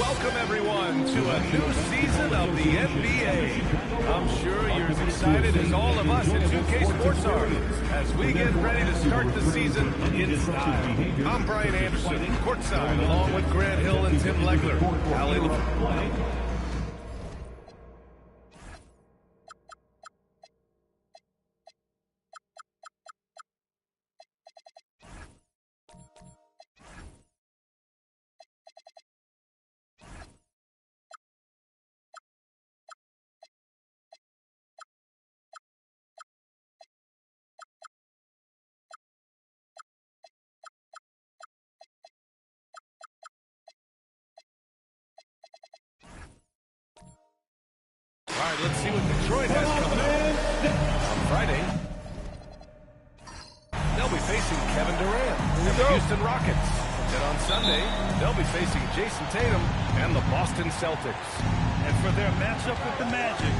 Welcome, everyone, to a new season of the NBA. I'm sure you're as excited as all of us at 2K Sports are as we get ready to start the season in style. I'm Brian Anderson, courtside, along with Grant Hill and Tim Legler. All right, let's see what Detroit has coming up. On Friday, they'll be facing Kevin Durant and the Houston Rockets. Then on Sunday, they'll be facing Jason Tatum and the Boston Celtics. And for their matchup with the Magic,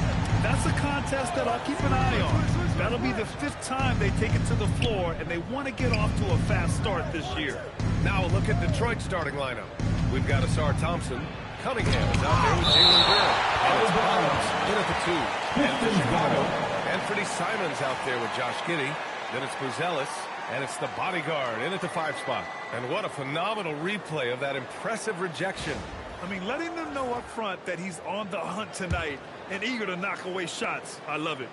that's a contest that I'll keep an eye on. That'll be the 5th time they take it to the floor, and they want to get off to a fast start this year. Now a look at Detroit's starting lineup. We've got Asar Thompson. Cunningham is out there with Jalen Brown. And it's Bonds in at the 2. And for Chicago, Anthony Simons out there with Josh Giddey. Then it's Buzelis. And it's the bodyguard in at the 5 spot. And what a phenomenal replay of that impressive rejection. I mean, letting them know up front that he's on the hunt tonight and eager to knock away shots. I love it.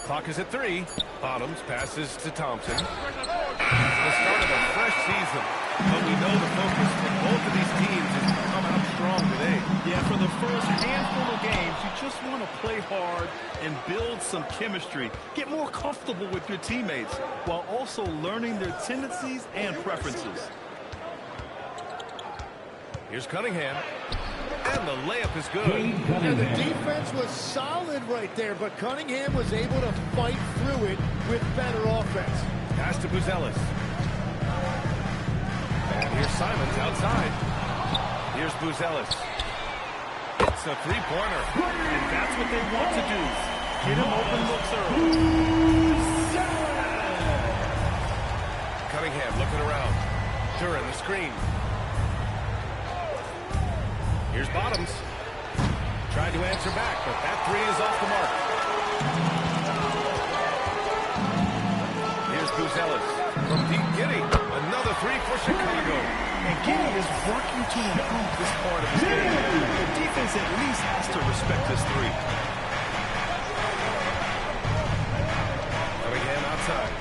Clock is at 3. Bottoms passes to Thompson. The start of a fresh season. But we know the focus for both of these teams is to come out strong today. Yeah, for the first handful of games, you just want to play hard and build some chemistry. Get more comfortable with your teammates while also learning their tendencies and preferences. Here's Cunningham. And the layup is good. And the defense was solid right there, but Cunningham was able to fight through it with better offense. Pass to Buzelis. And here's Simons outside. Here's Buzelis. It's a three-pointer. And that's what they want to do. Get him open looks early. Cunningham looking around. Duran the screen. Here's Bottoms. Tried to answer back, but that 3 is off the mark. Here's Buzelis from deep Giddey. Another 3 for Chicago. And Giddey is working to improve this part of his game. The defense at least has to respect this 3. Cunningham outside.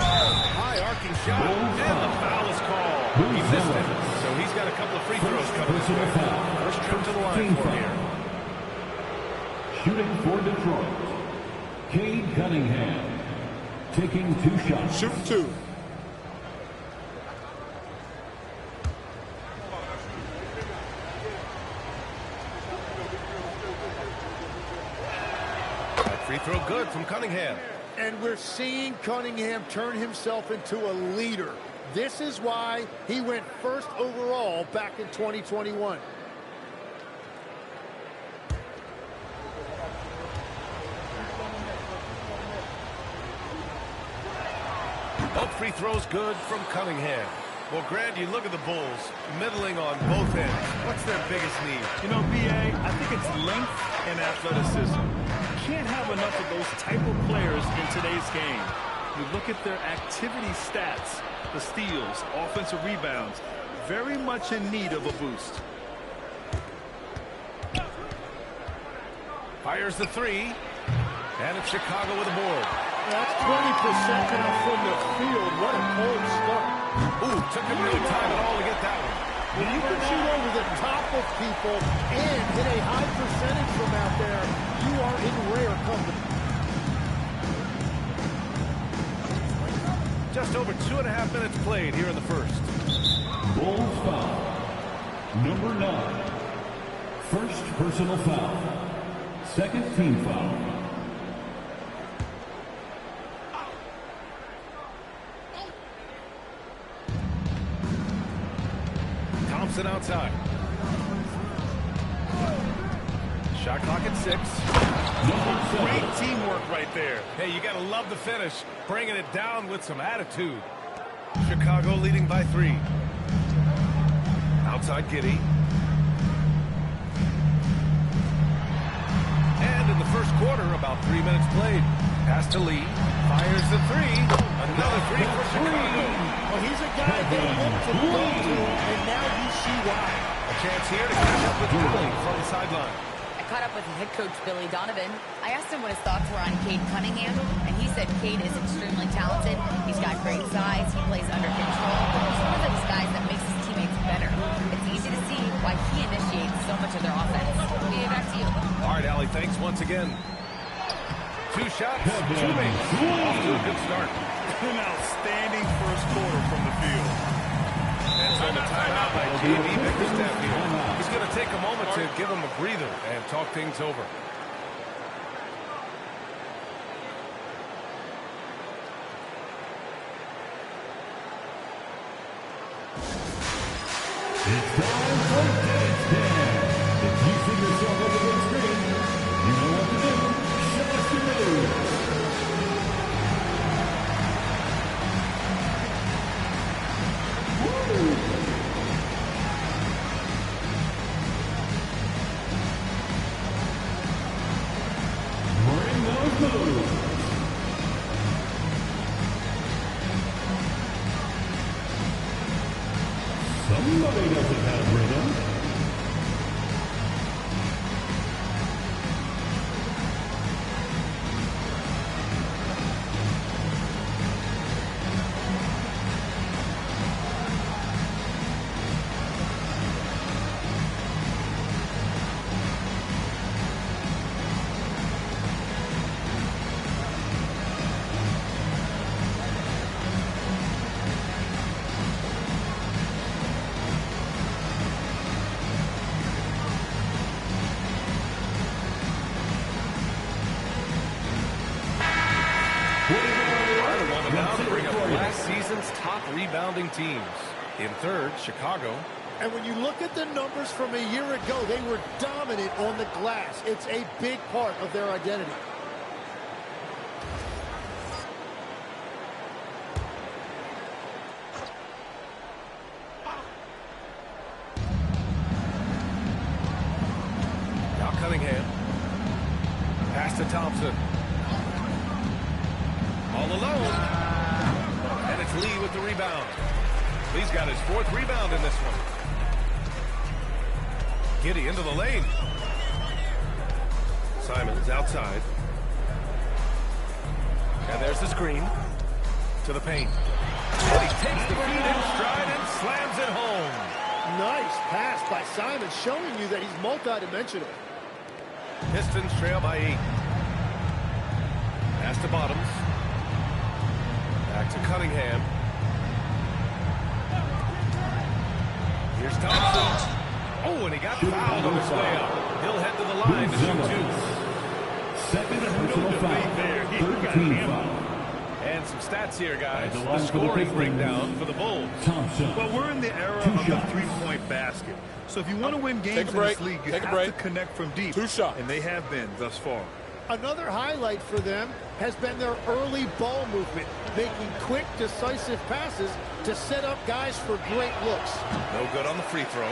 High arcing shot. And the foul is called. He missed it. So he's got a couple of free throws coming his way. First trip to the line for him here. Shooting for Detroit, Cade Cunningham. Taking 2 shots. Shoot 2. That free throw good from Cunningham. And we're seeing Cunningham turn himself into a leader. This is why he went 1st overall back in 2021. Both free throws good from Cunningham. Well, Grant, you look at the Bulls, middling on both ends. What's their biggest need? You know, B.A., I think it's length and athleticism. You can't have enough of those type of players in today's game. You look at their activity stats, the steals, offensive rebounds, very much in need of a boost. Fires the 3. And it's Chicago with a board. That's 20% now from the field. What a cold start. Ooh, took him no time at all to get that one. When you can shoot over the top of people and hit a high percentage from out there, you are in rare company. Just over 2.5 minutes played here in the first. Bulls foul. Number 9. First personal foul. Second team foul. Thompson outside. Shot clock at 6. Great teamwork right there. Hey, you got to love the finish. Bringing it down with some attitude. Chicago leading by 3. Outside Giddey. And in the first quarter, about 3 minutes played. Pass to Lee. Fires the 3. Another 3 for Chicago. Well, he's a guy they look to go to, and now you see why. A chance here to catch up with Billy from the sideline. I caught up with head coach Billy Donovan. I asked him what his thoughts were on Cade Cunningham, and he said Cade is extremely talented. He's got great size. He plays under control. He's one of those guys that makes his teammates better. It's easy to see why he initiates so much of their offense. Back to you. All right, Allie, thanks once again. 2 shots, 2 makes. Off to a good start. An outstanding first quarter from the field. And so the timeout by J.B. Bickerstaff here. He's going to take a moment to give him a breather and talk things over. It's time for Dance Dance. If you see yourself on the big screen, you know what to do. Show us your moves. Bring those moves. Somebody doesn't have rhythm. Now to bring up last season's top rebounding teams. In third, Chicago. And when you look at the numbers from a year ago, they were dominant on the glass. It's a big part of their identity. Now Cunningham. Pass to Thompson. All alone. And it's Lee with the rebound. Lee's got his 4th rebound in this one. Giddey into the lane. Simons outside. And there's the screen. To the paint. And he takes the feed in stride and slams it home. Nice pass by Simon, showing you that he's multidimensional. Pistons trail by 8. Pass to Bottoms. Back to Cunningham. Here's Thompson. Oh, and he got fouled on his way up. He'll head to the line to shoot 2. Second personal foul. there. He got 13 him. foul. And some stats here, guys. And the The line for the scoring Pistons. breakdown for the Bulls. Thompson. Well, we're in the era Two of the shots. three-point basket. So if you want to win games in this league, you have to connect from deep. 2 shots. And they have been thus far. Another highlight for them has been their early ball movement, making quick, decisive passes to set up guys for great looks. No good on the free throw.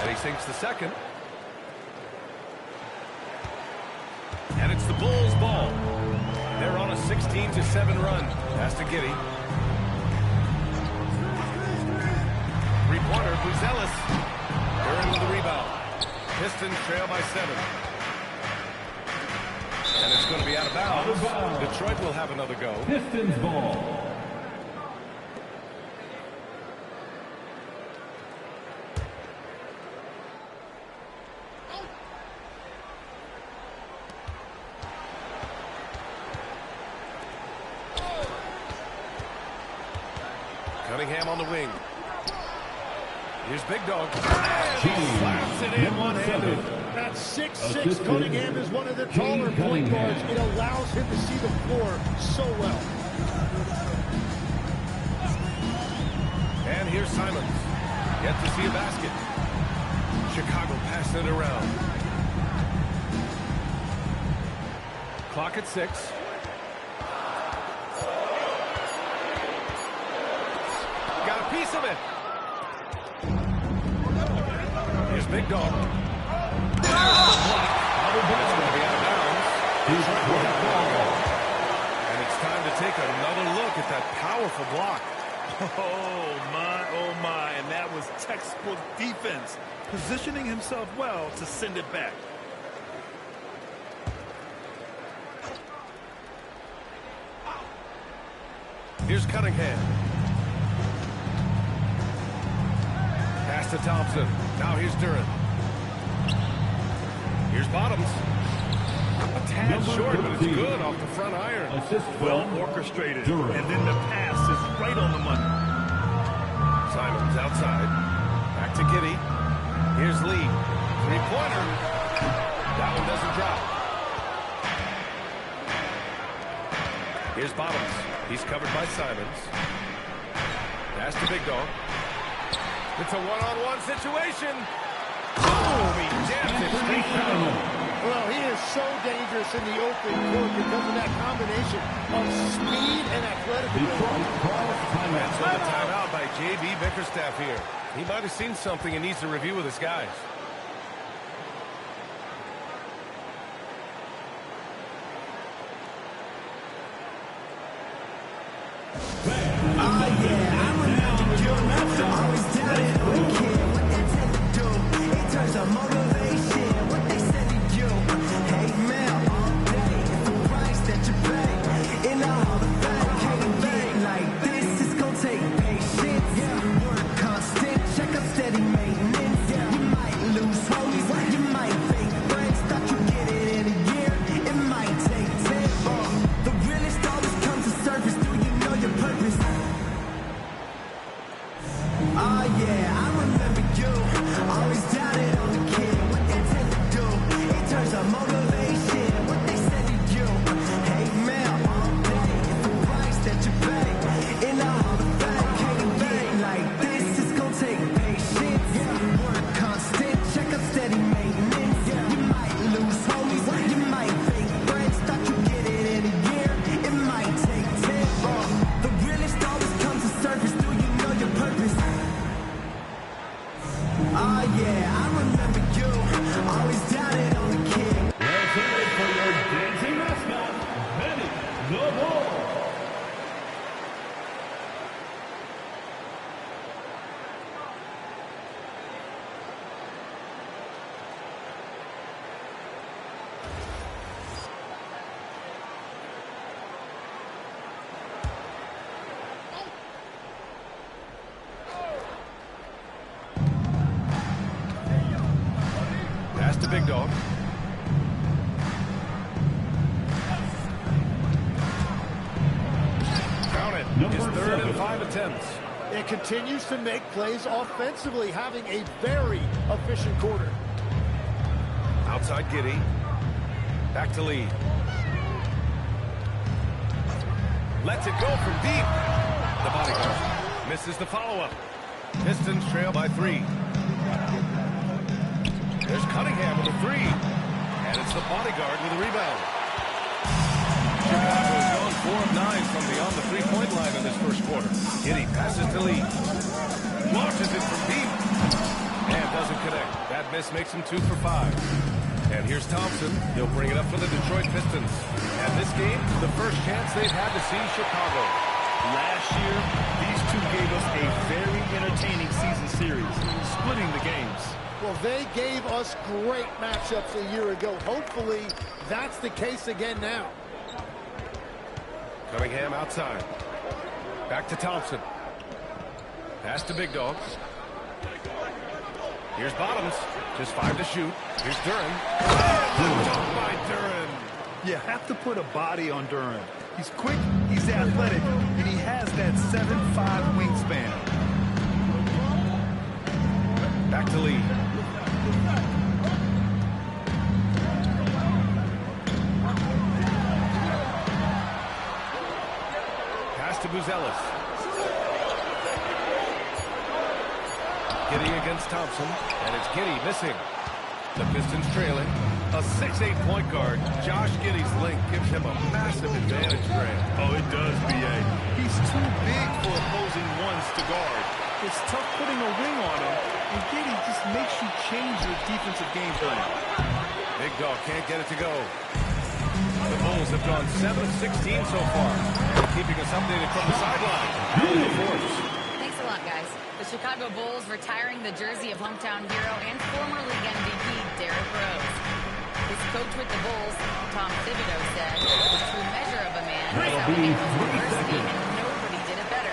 And he sinks the second. And it's the Bulls' ball. They're on a 16-7 run. Pass to Giddey. 3-pointer, Buzelis. They're in with the rebound. Pistons trail by 7. And it's going to be out of bounds. Detroit will have another go. Pistons ball. Cunningham on the wing. Here's Big Dog. And he slaps it in one-handed. At 6'6", Cunningham is one of the taller point guards. It allows him to see the floor so well. And here's Simons. Yet to see a basket. Chicago passing it around. Clock at 6. Got a piece of it. Here's Big Dog. There's the block. It's going to be out of bounds. And it's time to take another look at that powerful block. Oh my, and that was textbook defense. Positioning himself well to send it back. Here's Cunningham. Pass to Thompson. Now here's Duran. Here's Bottoms. A tad short, but it's good off the front iron. Well orchestrated. And then the pass is right on the money. Simons outside. Back to Giddey. Here's Lee. Three-pointer. That one doesn't drop. Here's Bottoms. He's covered by Simons. Pass to Big Dog. It's a one-on-one situation. Boom! He jams it straight down. Well, he is so dangerous in the open court because of that combination of speed and athleticism. That's on the timeout by J.B. Bickerstaff here. He might have seen something and needs to review with his guys. Big Dog. Count it. His third and 5 attempts. It continues to make plays offensively, having a very efficient quarter. Outside Giddey. Back to Lee. Lets it go from deep. The bodyguard misses the follow-up. Pistons trail by 3. There's Cunningham with a 3. And it's the bodyguard with a rebound. Chicago has gone 4 of 9 from beyond the three-point line in this first quarter. Giddey passes to Lee. Launches it from deep. And doesn't connect. That miss makes him 2 for 5. And here's Thompson. He'll bring it up for the Detroit Pistons. And this game, the first chance they've had to see Chicago. Last year, these two gave us a very entertaining season series, splitting the games. Well, they gave us great matchups a year ago. Hopefully, that's the case again now. Cunningham outside. Back to Thompson. Pass to Big Dog. Here's Bottoms. Just 5 to shoot. Here's Duran. Done by Duran. You have to put a body on Duran. He's quick, he's athletic, and he has that 7'5" wingspan. Back to Lee. Pass to Buzelis. Giddey against Thompson, and it's Giddey missing. The Pistons trailing. A 6'8" point guard, Josh Giddey's length gives him a massive advantage, Grant. Oh, it does, B.A. He's too big for opposing ones to guard. It's tough putting a wing on him, and Giddey just makes you change your defensive game plan. Big dog can't get it to go. The Bulls have gone 7 of 16 so far. They're keeping us updated from the sideline. The fourth. Thanks a lot, guys. The Chicago Bulls retiring the jersey of hometown hero and former league MVP Derrick Rose. His coach with the Bulls, Tom Thibodeau, said the true measure of a man is how he handles adversity, and nobody did it better.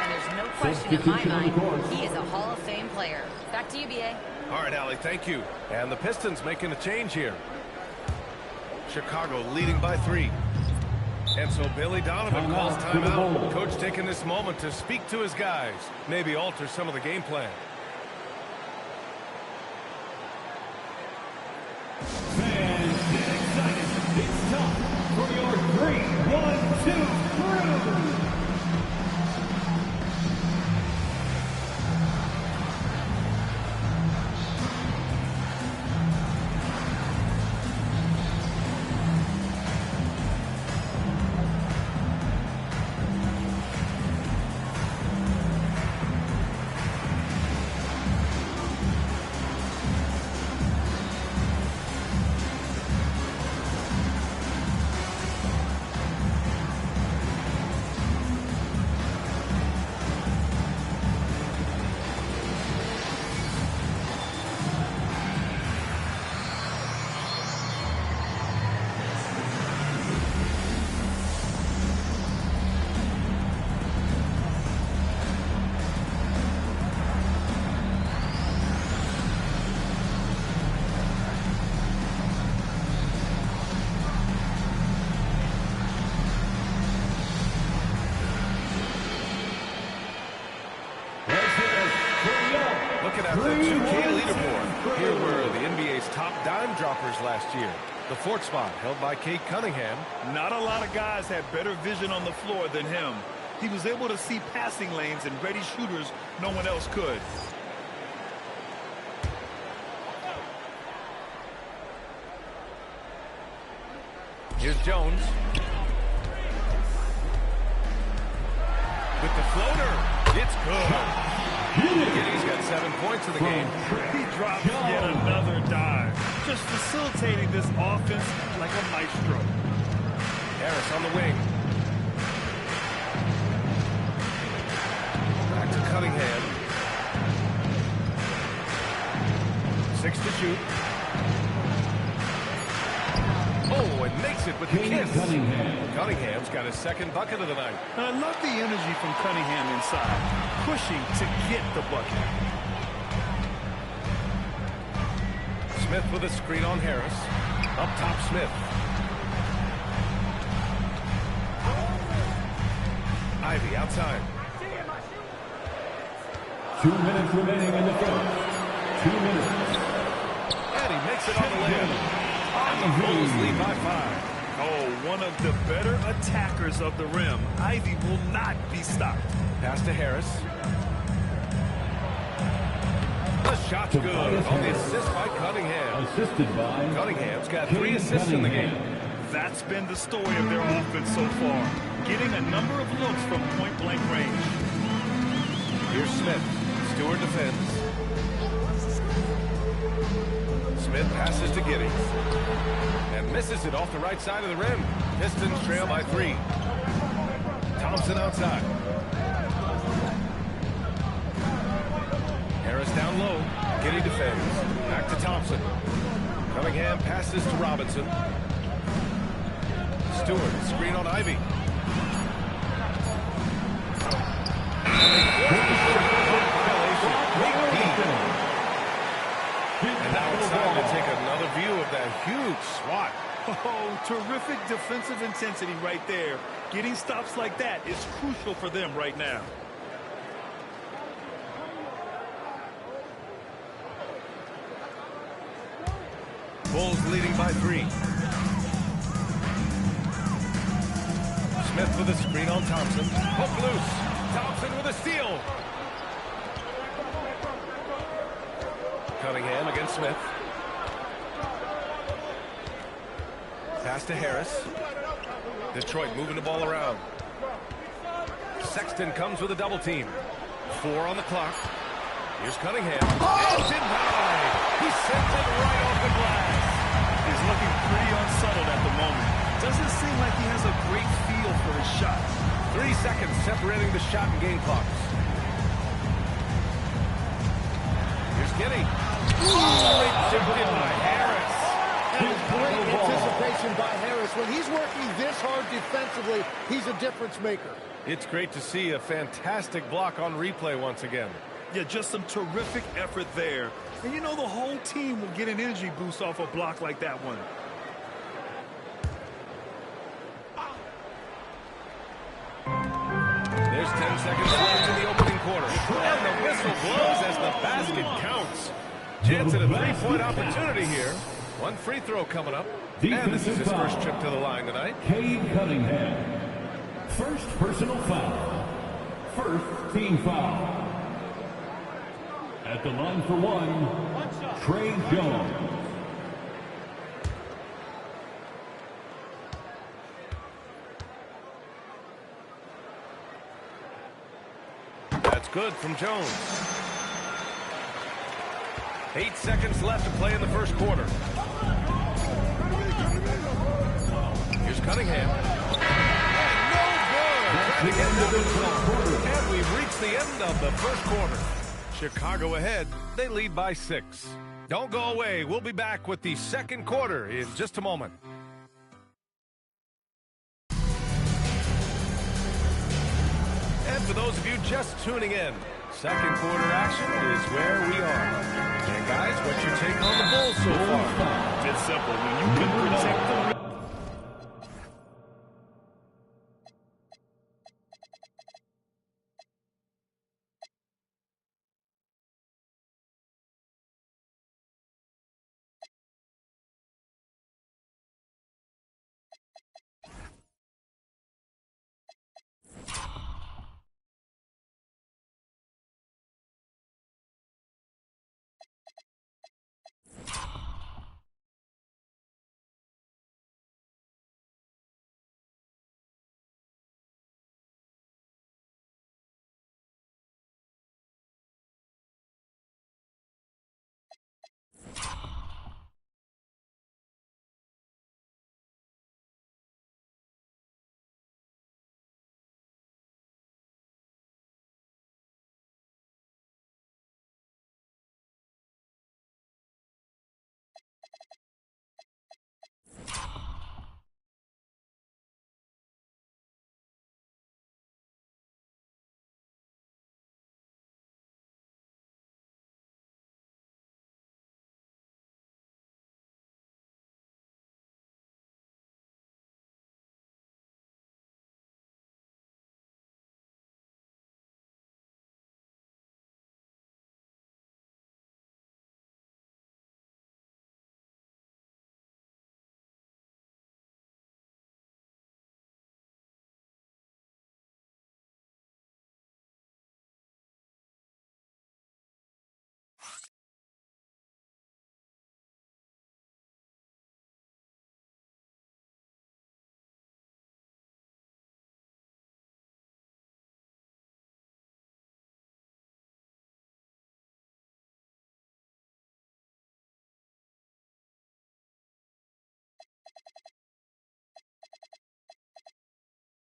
And there's no question in my mind, he is a Hall of Fame player. Back to you, B.A. All right, Allie, thank you. And the Pistons making a change here. Chicago leading by 3. And so Billy Donovan calls timeout. Coach taking this moment to speak to his guys, maybe alter some of the game plan. Fans, get excited. It's time for your 3-1-2 crew. Looking at the 2K leaderboard, here were the NBA's top dime droppers last year. The 4th spot held by Cade Cunningham. Not a lot of guys had better vision on the floor than him. He was able to see passing lanes and ready shooters no one else could. Here's Jones. With the floater, it's good. Giddey's got 7 points in the game. He drops yet another dive, just facilitating this offense like a maestro. Harris on the wing. Back to Cunningham. 6 to shoot. Oh, and makes it with the kiss. Cunningham's got his 2nd bucket of the night. And I love the energy from Cunningham inside, pushing to get the bucket. Smith with a screen on Harris. Up top, Smith. Ivy outside. 2 minutes remaining in the first. 2 minutes. And he makes it on the layup. And the Bulls lead by 5. Oh, one of the better attackers of the rim. Ivy will not be stopped. Pass to Harris. The shot's good on the assist by Cunningham. Assisted by Cunningham's got 3 assists in the game. That's been the story of their offense so far, getting a number of looks from point-blank range. Here's Smith. Stewart defends. Smith passes to Giddey. And misses it off the right side of the rim. Pistons trail by 3. Thompson outside. Harris down low. Giddey defends. Back to Thompson. Cunningham passes to Robinson. Stewart, screen on Ivy. And now it's time to take another view of that huge swat. Oh, terrific defensive intensity right there. Getting stops like that is crucial for them right now. Bulls leading by 3. Smith with a screen on Thompson. Hook loose. Thompson with a steal. Cunningham against Smith. Pass to Harris. Detroit moving the ball around. Sexton comes with a double team. 4 on the clock. Here's Cunningham. Oh! And denied. He sends it right off the glass. He's looking pretty unsettled at the moment. Doesn't seem like he has a great feel for his shots. 3 seconds separating the shot and game clocks. Here's Giddey. Rejected by Harris. That is great anticipation by Harris. When he's working this hard defensively, he's a difference maker. It's great to see a fantastic block on replay once again. Yeah, just some terrific effort there. And you know the whole team will get an energy boost off a block like that one. There's 10 seconds left in the opening quarter. And the whistle blows as the basket counts. Chance at a 3-point opportunity here. 1 free throw coming up. And this is his first trip to the line tonight. Cade Cunningham. First personal foul. First team foul. At the line for 1, Trey Jones. That's good from Jones. 8 seconds left to play in the first quarter. Here's Cunningham. And no good. Trying to get down to the quarter. And we've reached the end of the first quarter. Chicago ahead. They lead by 6. Don't go away. We'll be back with the second quarter in just a moment. And for those of you just tuning in, second quarter action is where we are. And guys, what's your take on the Bulls so far? It's simple. When you can protect the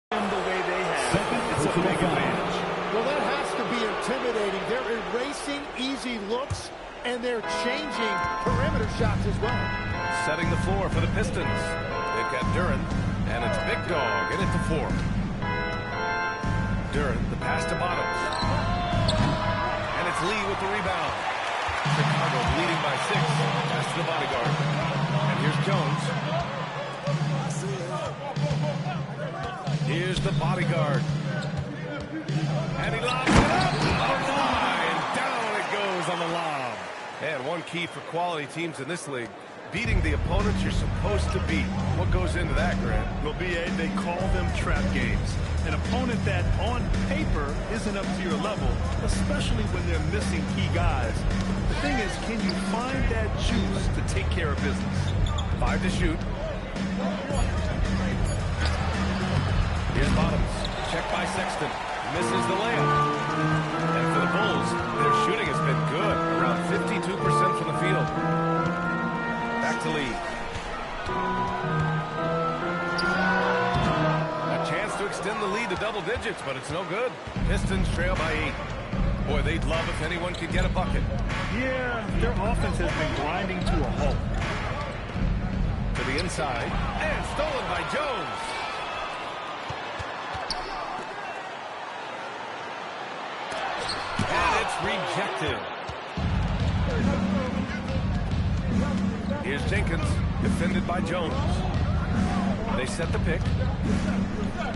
the way they have. It's a big advantage. Well, that has to be intimidating. They're erasing easy looks, and they're changing perimeter shots as well. Setting the floor for the Pistons. They've got Duren, and it's Big Dog in at the 4. Duren, the pass to Bottoms. And it's Lee with the rebound. Chicago leading by 6. Pass to the bodyguard. And here's Jones. Here's the bodyguard. And he lobs it up. And down it goes on the lob. And one key for quality teams in this league, beating the opponents you're supposed to beat. What goes into that, Grant? Well, B.A., they call them trap games. An opponent that, on paper, isn't up to your level, especially when they're missing key guys. The thing is, can you find that juice to take care of business? 5 to shoot. Here's Bottoms. Check by Sexton. Misses the layup. And for the Bulls, their shooting has been good. Around 52% from the field. Back to Lee. A chance to extend the lead to double digits, but it's no good. Pistons trail by 8. Boy, they'd love if anyone could get a bucket. Yeah, their offense has been grinding to a halt. To the inside. And stolen by Jones. And it's rejected. Here's Jenkins, defended by Jones. They set the pick.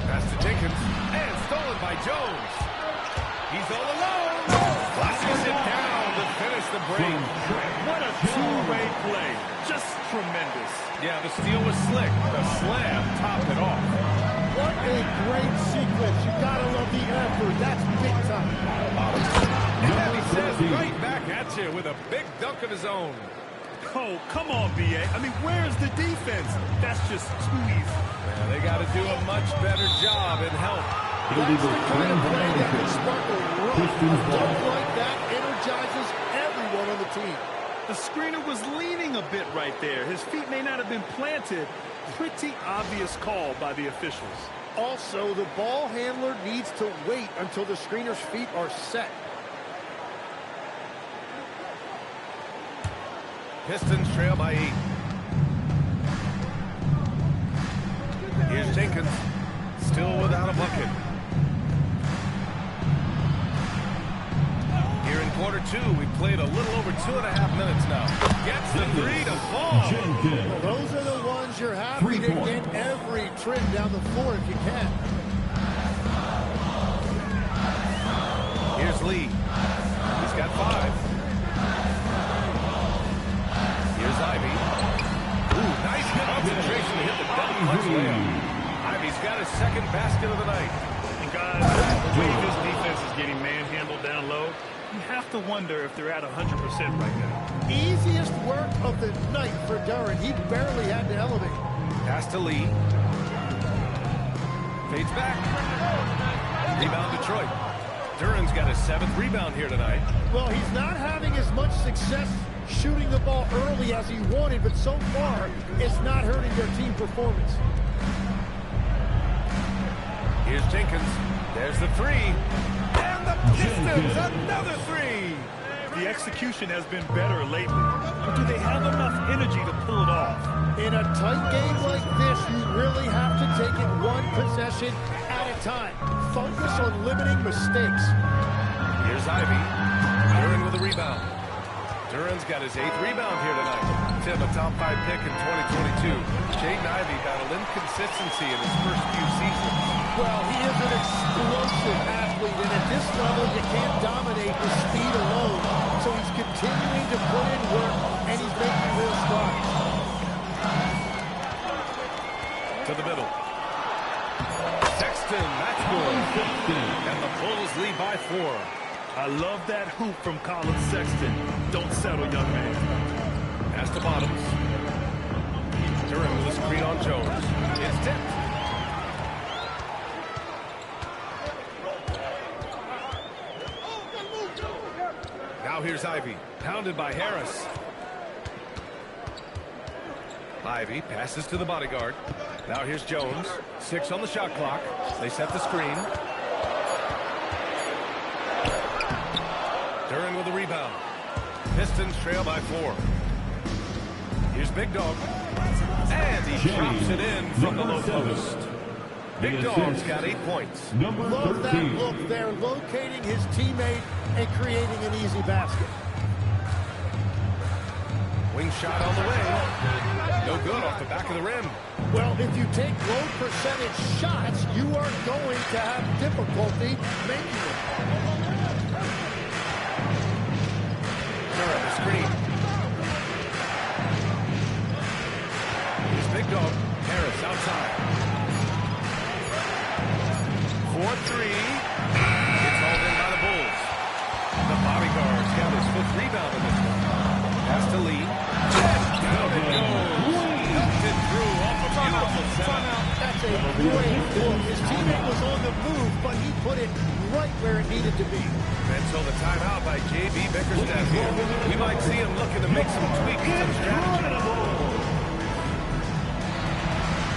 Pass to Jenkins, and stolen by Jones. He's all alone. Flashes it down to finish the break. What a two-way play. Just tremendous. Yeah, the steal was slick. The slam topped it off. What a great sequence. You gotta love the effort. That's big time. And he says right back at you with a big dunk of his own. Oh, come on, B.A. I mean, where's the defense? That's just too easy. Man, they got to do a much better job in help. That's the kind of play that can spark a run. A dunk like that energizes everyone on the team. The screener was leaning a bit right there. His feet may not have been planted. Pretty obvious call by the officials. Also, the ball handler needs to wait until the screener's feet are set. Pistons trail by 8. Here's Jenkins, still without a bucket. Here in quarter 2, we played a little over 2.5 minutes now. Gets the 3 to fall. Well, those are the ones you're happy to get every trim down the floor if you can. Here's Lee. He's got 5. Here's Ivy. Ooh, nice concentration to hit the double clutch layup. Ivy's got his second basket of the night. And guys, the way this defense is getting manhandled down low, you have to wonder if they're at 100% right now. Easiest work of the night for Duren. He barely had to elevate. Pass to Lee. Fades back. Rebound Detroit. Duren's got his 7th rebound here tonight. Well, he's not having as much success shooting the ball early as he wanted, but so far, it's not hurting their team performance. Here's Jenkins. There's the 3. And the Pistons, another 3. The execution has been better lately, but do they have enough energy to pull it off? In a tight game like this, you really have to take it one possession at a time. Focus on limiting mistakes. Here's Ivy. Duren with a rebound. Duren's got his 8th rebound here tonight. Tim, a top 5 pick in 2022. Jaden Ivey battled inconsistency in his first few seasons. Well, he is an explosive athlete, and at this level, you can't dominate with speed alone. So he's continuing to put in work, and he's making real strides. To the middle. Sexton, that's good. And the Bulls lead by 4. I love that hoop from Colin Sexton. Don't settle, young man. Pass to Bottoms. Duren with a screen on Jones. It's tipped. Now here's Ivy. Pounded by Harris. Ivy passes to the bodyguard. Now here's Jones. 6 on the shot clock. They set the screen. Duren with a rebound. Pistons trail by 4. Here's Big Dog. And he drops it in from the low post. Big Dog's got 8 points. Love that look there, locating his teammate and creating an easy basket. Wing shot on the way. No good off the back of the rim. Well, if you take low percentage shots, you are going to have difficulty making it. Duren, the screen. Look, his teammate was on the move, but he put it right where it needed to be. And so the timeout by J.B. Bickerstaff here. We might see him looking to make some tweaks to the strategy.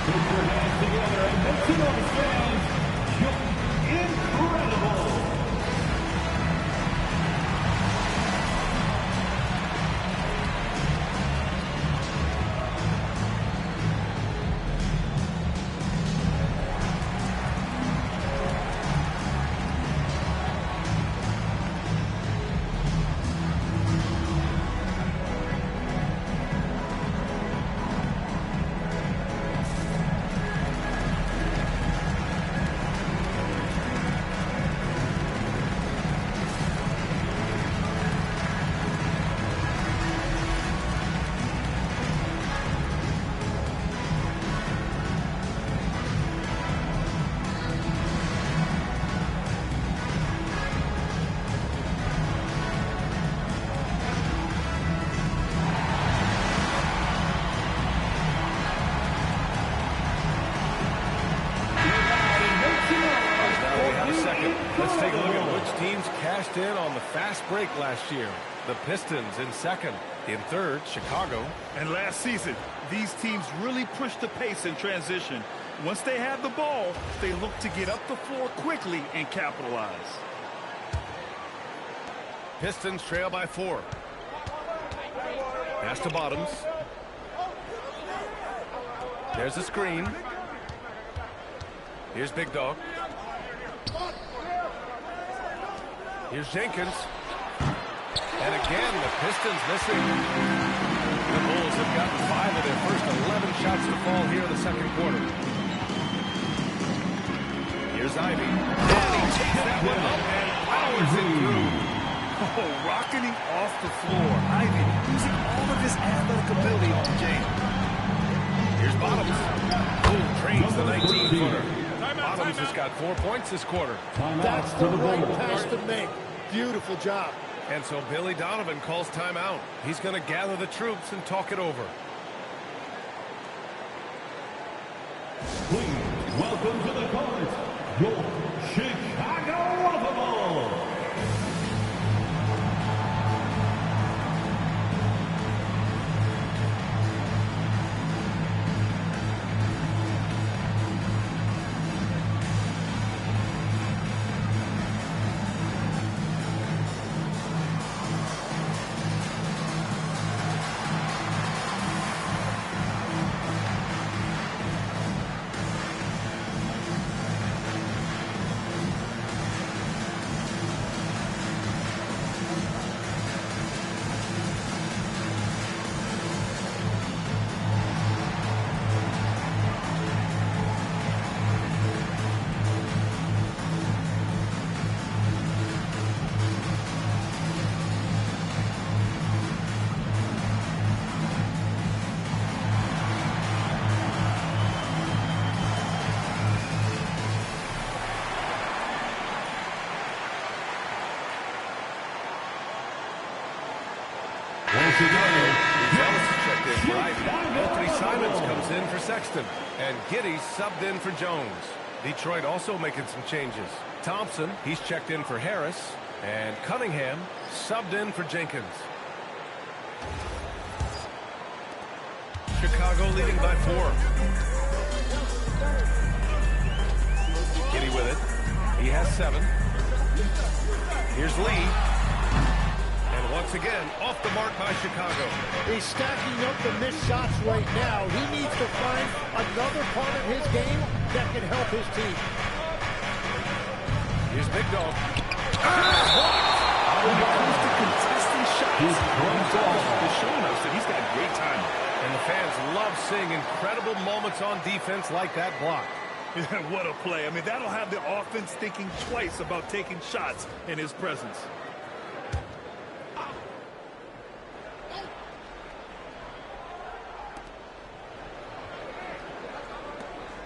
Put your hands together and make it understand. Incredible. Let's take a look at which teams cashed in on the fast break last year. The Pistons in second. In third, Chicago. And last season, these teams really pushed the pace in transition. Once they had the ball, they looked to get up the floor quickly and capitalize. Pistons trail by 4. Pass to Bottoms. There's a screen. Here's Big Dog. Here's Jenkins. And again, the Pistons missing. The Bulls have gotten 5 of their first 11 shots to fall here in the second quarter. Here's Ivy. And he takes that one up and powers it through. Oh, rocketing off the floor. Ivy using all of his athletic ability on the game. Here's Bottoms. Bull trains the 19-footer. Bottoms has got 4 points this quarter. That's the right pass to make. Beautiful job. And so Billy Donovan calls timeout. He's going to gather the troops and talk it over. Please welcome to the court, your Chicago Bulls. Anthony Simons comes in for Sexton. And Giddey's subbed in for Jones. Detroit also making some changes. Thompson, he's checked in for Harris. And Cunningham subbed in for Jenkins. Chicago leading by 4. Giddey with it. He has 7. Here's Lee. And once again, off the mark by Chicago. He's stacking up the missed shots right now. He needs to find another part of his game that can help his team. Here's Big Dog. When it comes to contesting shots, he's showing us that he's got great timing. And the fans love seeing incredible moments on defense like that block. What a play. I mean, that'll have the offense thinking twice about taking shots in his presence.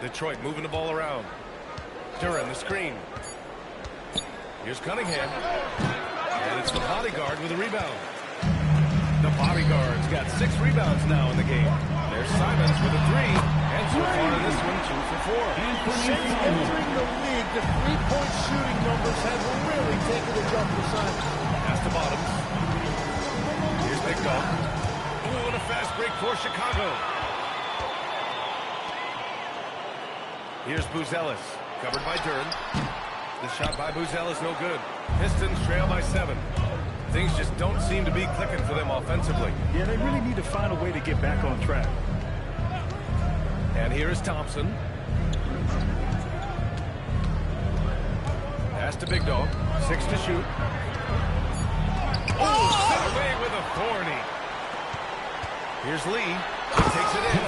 Detroit moving the ball around. Duran, the screen. Here's Cunningham. And it's the bodyguard with a rebound. The bodyguard's got 6 rebounds now in the game. There's Simons with a 3. And so far in this one, 2 for 4. Since entering the league, the three-point shooting numbers have really taken a jump for Simons. Pass to Bottoms. Here's Big Dog. Oh, and a fast break for Chicago. Here's Buzelis, covered by Duren. The shot by Buzelis, no good. Pistons trail by 7. Things just don't seem to be clicking for them offensively. Yeah, they really need to find a way to get back on track. And here is Thompson. Pass to Big Dog. 6 to shoot. Oh, sent away with authority. Here's Lee. He takes it in.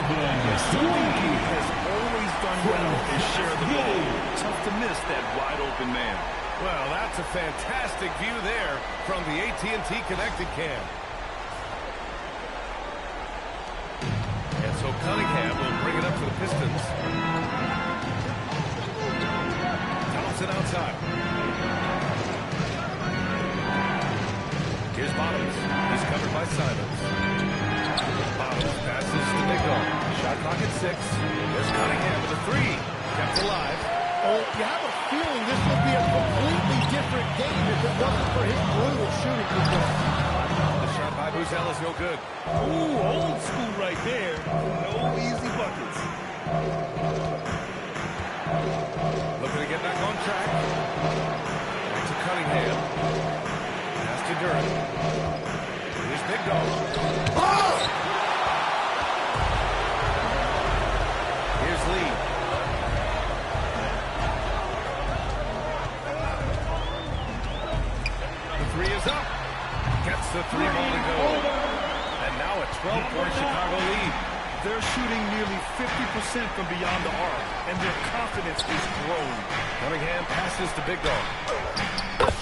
Something he has always done well is share the ball. Tough to miss that wide open man. Well, that's a fantastic view there from the AT&T Connected Cam. And so Cunningham will bring it up for the Pistons. Thompson outside. Here's Bottoms. He's covered by Simons. Bottoms passes to Big Dog. Shot clock at 6. There's Cunningham with a 3. Kept alive. Oh, you have a feeling this would be a completely different game if it wasn't for his brutal shooting performance. The shot by Buzelis, no good. Ooh, old school right there. No easy buckets. Looking to get back on track. Back to Cunningham. Pass to Duren. Here's Big Dog. Oh! Here's Lee. The 3 is up. Gets the 3 ball to go. And now a 12-point Chicago lead. They're shooting nearly 50% from beyond the arc, and their confidence is growing. Cunningham passes to Big Dog.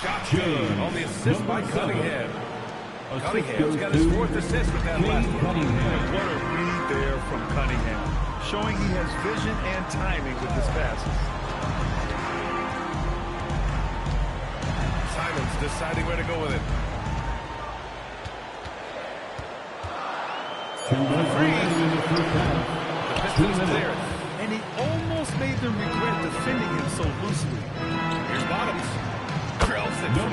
Shot good on the assist by Cunningham. Cunningham's got his 4th assist with that last one. What a read there from Cunningham, showing he has vision and timing with his passes. Simons deciding where to go with it. The Pistons clear it. And he almost made them regret defending him so loosely. Here's Bottoms. Drills it from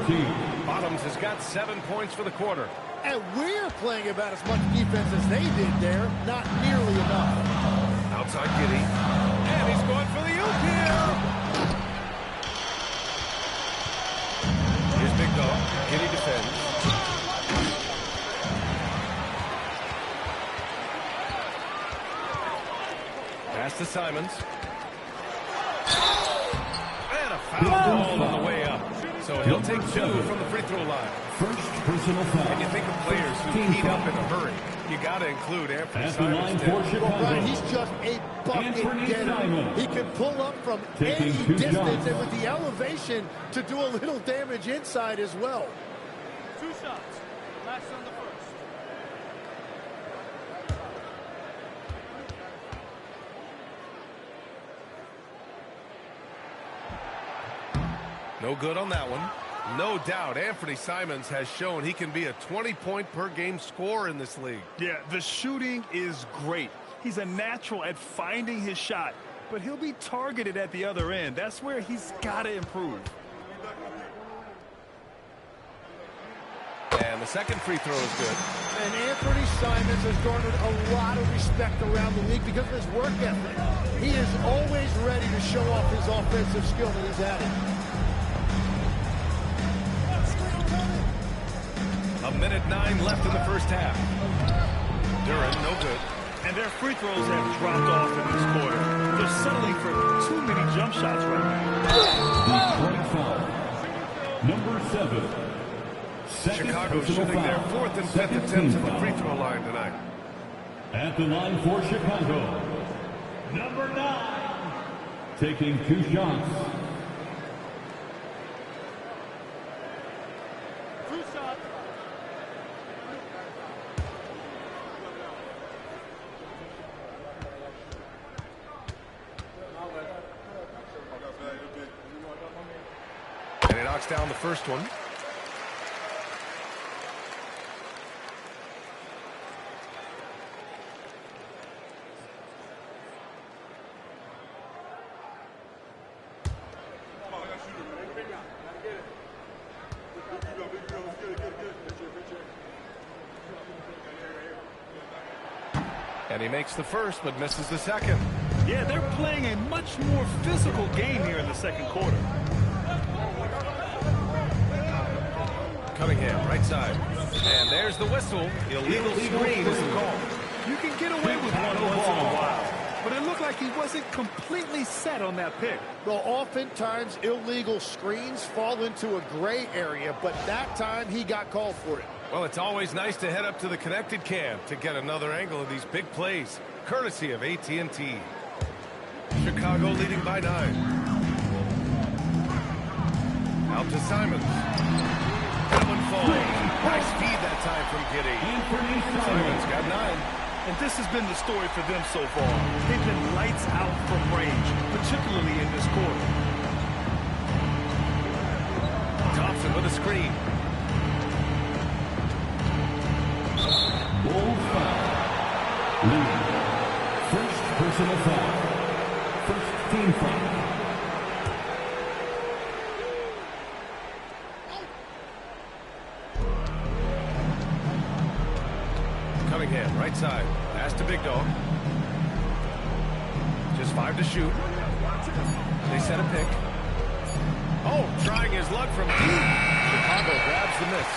deep. Bottoms has got 7 points for the quarter. And we're playing about as much defense as they did there. Not nearly enough. Outside Giddey. And he's going for the oop here. Here's Big Dog. Giddey defends. Pass to Simons. And a foul call on the way up. So he'll take 2 from the free throw line. First personal foul. And you think of players who heat up in a hurry. You got to include Anthony At the line Simons. for Chicago. Right, he's just a bucket Anthony getter. Simons. He can pull up from Taking any 2 distance shots. and with the elevation to do a little damage inside as well. 2 shots. Last on the first. No good on that one. No doubt Anthony Simons has shown he can be a 20-point per game scorer in this league. Yeah, the shooting is great. He's a natural at finding his shot, but he'll be targeted at the other end. That's where he's got to improve. And the second free throw is good. And Anthony Simons has garnered a lot of respect around the league because of his work ethic. He is always ready to show off his offensive skill that he's added. A minute 9 left in the first half. Duren, no good. And their free throws have dropped off in this quarter. They're settling for too many jump shots right now. The break foul. Number 7. Second Chicago personal shooting their foul. 4th and 5th Second attempts team at the foul. free throw line tonight. At the line for Chicago. Number 9. Taking 2 shots. 2 shots. And he knocks down the first one. And he makes the first, but misses the second. Yeah, they're playing a much more physical game here in the second quarter. Cunningham, right side. And there's the whistle. Illegal screen is the call. You can get away with one once in a while, but it looked like he wasn't completely set on that pick. Well, oftentimes illegal screens fall into a gray area, but that time he got called for it. Well, it's always nice to head up to the connected cam to get another angle of these big plays, courtesy of AT&T. Chicago leading by 9. Out to Simons. That one falls. Nice feed that time from Giddy. Simons got 9. And this has been the story for them so far. They've been lights out from range, particularly in this quarter. Thompson with a screen. Ball foul. Lead. First personal foul. First team foul. Cunningham, right side. Pass to Big Dog. Just 5 to shoot. They set a pick. Oh, trying his luck from deep. Chicago grabs the miss.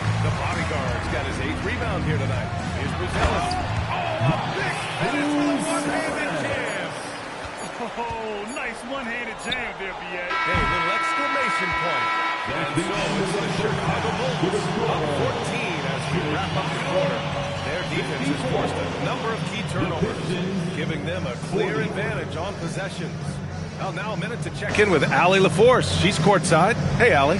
The bodyguard's got his 8th rebound here tonight. Here's Buzelis. Oh, a big finish with a one-handed jam. Oh, nice one-handed jam there, B.A. Hey, little exclamation point. And so it's the Chicago Bulls up 14 as we wrap up the quarter. Their defense has forced a number of key turnovers, giving them a clear advantage on possessions. Well, now a minute to check in with Allie LaForce. She's courtside. Hey, Allie.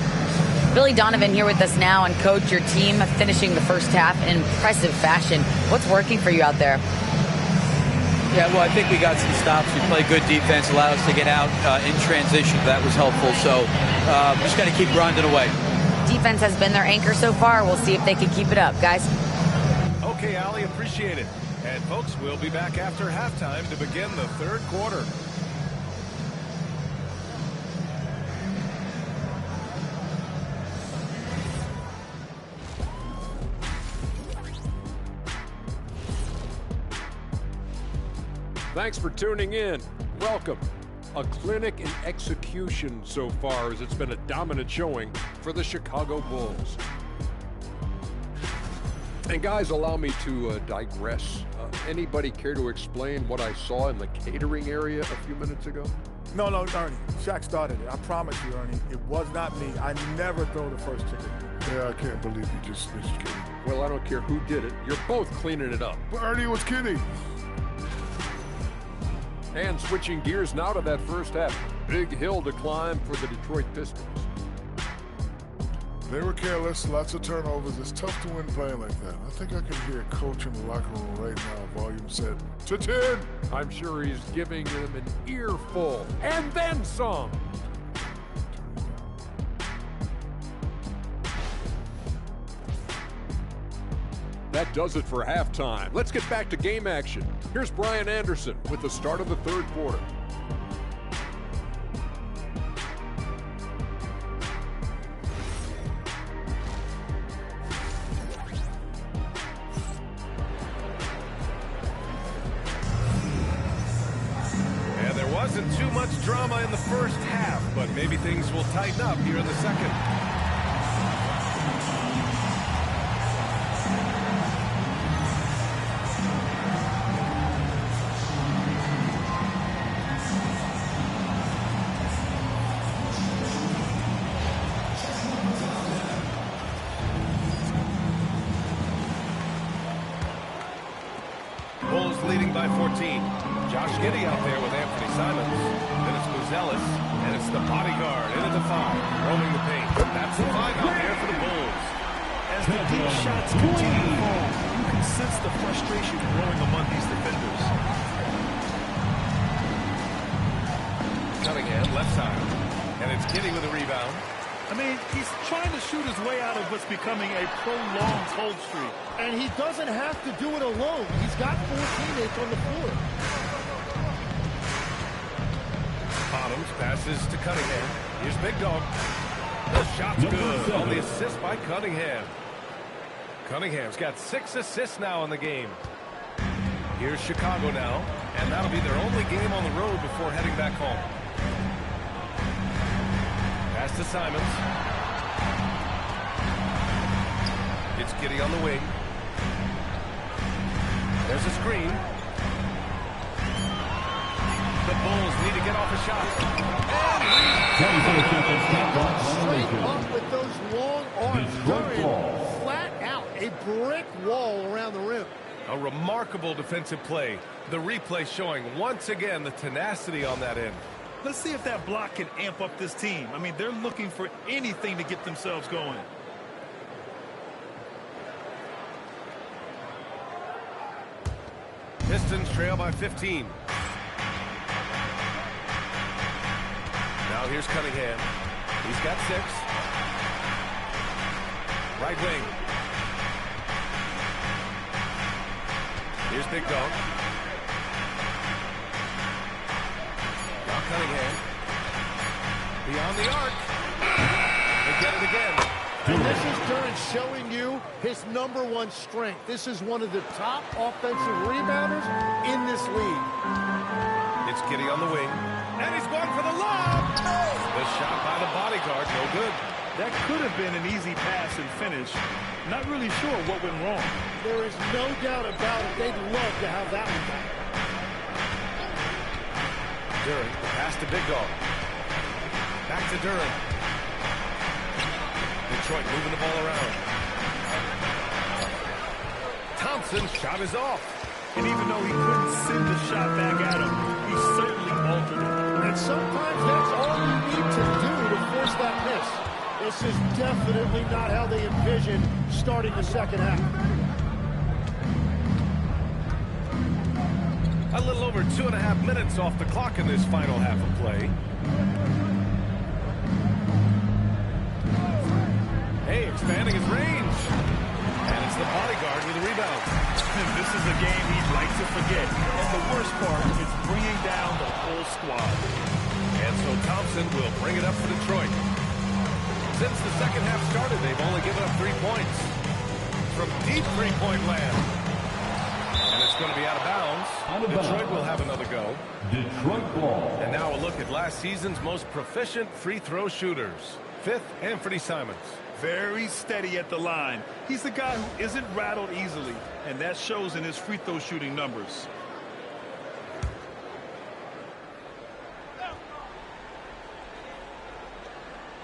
Billy Donovan here with us now, and coach, your team finishing the first half in impressive fashion. What's working for you out there? Yeah, well, I think we got some stops. We played good defense, allowed us to get out in transition. That was helpful. So just got to keep grinding away. Defense has been their anchor so far. We'll see if they can keep it up, guys. Okay, Allie, appreciate it. And folks, we'll be back after halftime to begin the third quarter. Thanks for tuning in. Welcome. A clinic in execution so far, as it's been a dominant showing for the Chicago Bulls. And guys, allow me to digress. Anybody care to explain what I saw in the catering area a few minutes ago? No, Ernie. Shaq started it. I promise you, Ernie. It was not me. I never throw the first chicken. Yeah, I can't believe you just snitched, Kenny. Well, I don't care who did it. You're both cleaning it up. But Ernie was Kenny. And switching gears now to that first half. Big hill to climb for the Detroit Pistons. They were careless, lots of turnovers. It's tough to win playing like that. I think I can hear coach in the locker room right now, volume set to 10. I'm sure he's giving them an earful and then some. That does it for halftime. Let's get back to game action. Here's Brian Anderson with the start of the third quarter. And there wasn't too much drama in the first half, but maybe things will tighten up here in the second. Bulls leading by 14. Josh Giddey out there with Anthony Simons. Then it's Buzelis, and it's the bodyguard into the 5, roaming the paint. That's the 5 out there for the Bulls. As the deep shots continue to fall, you can sense the frustration growing among these defenders. Cunningham, left side. And it's Giddey with a rebound. I mean, he's trying to shoot his way out of what's becoming a prolonged cold streak. And he doesn't have to do it alone. He's got 4 teammates on the floor. Bottoms passes to Cunningham. Here's Big Dog. The shot's good on the assist by Cunningham. Cunningham's got 6 assists now in the game. Here's Chicago now, and that'll be their only game on the road before heading back home. Pass to Simons. It's Giddey on the wing. There's a screen. The Bulls need to get off a shot. Straight up with those long arms. Durant flat out. A brick wall around the rim. A remarkable defensive play. The replay showing once again the tenacity on that end. Let's see if that block can amp up this team. I mean, they're looking for anything to get themselves going. Pistons trail by 15. Now here's Cunningham. He's got 6. Right wing. Here's Big Dog. Now Cunningham. Beyond the arc. They get it again. And this is Durant showing you his #1 strength. This is one of the top offensive rebounders in this league. It's Giddey on the wing. And he's going for the lob. The shot by the bodyguard, no good. That could have been an easy pass and finish. Not really sure what went wrong. There is no doubt about it. They'd love to have that one back. Durant, pass to Big Dog. Back to Durant. Detroit moving the ball around. Thompson's shot is off. And even though he couldn't send the shot back at him, he certainly altered it. And sometimes that's all you need to do to force that miss. This is definitely not how they envisioned starting the second half. A little over 2.5 minutes off the clock in this final half of play. Hey, expanding his range. And it's the bodyguard with the rebound. This is a game he'd like to forget. And the worst part is bringing down the whole squad. And so Thompson will bring it up for Detroit. Since the second half started, they've only given up 3 points. From deep three-point land. And it's going to be out of bounds. Detroit will have another go. Detroit ball. And now a look at last season's most proficient free throw shooters. 5th, Anthony Simons. Very steady at the line. He's the guy who isn't rattled easily, and that shows in his free throw shooting numbers.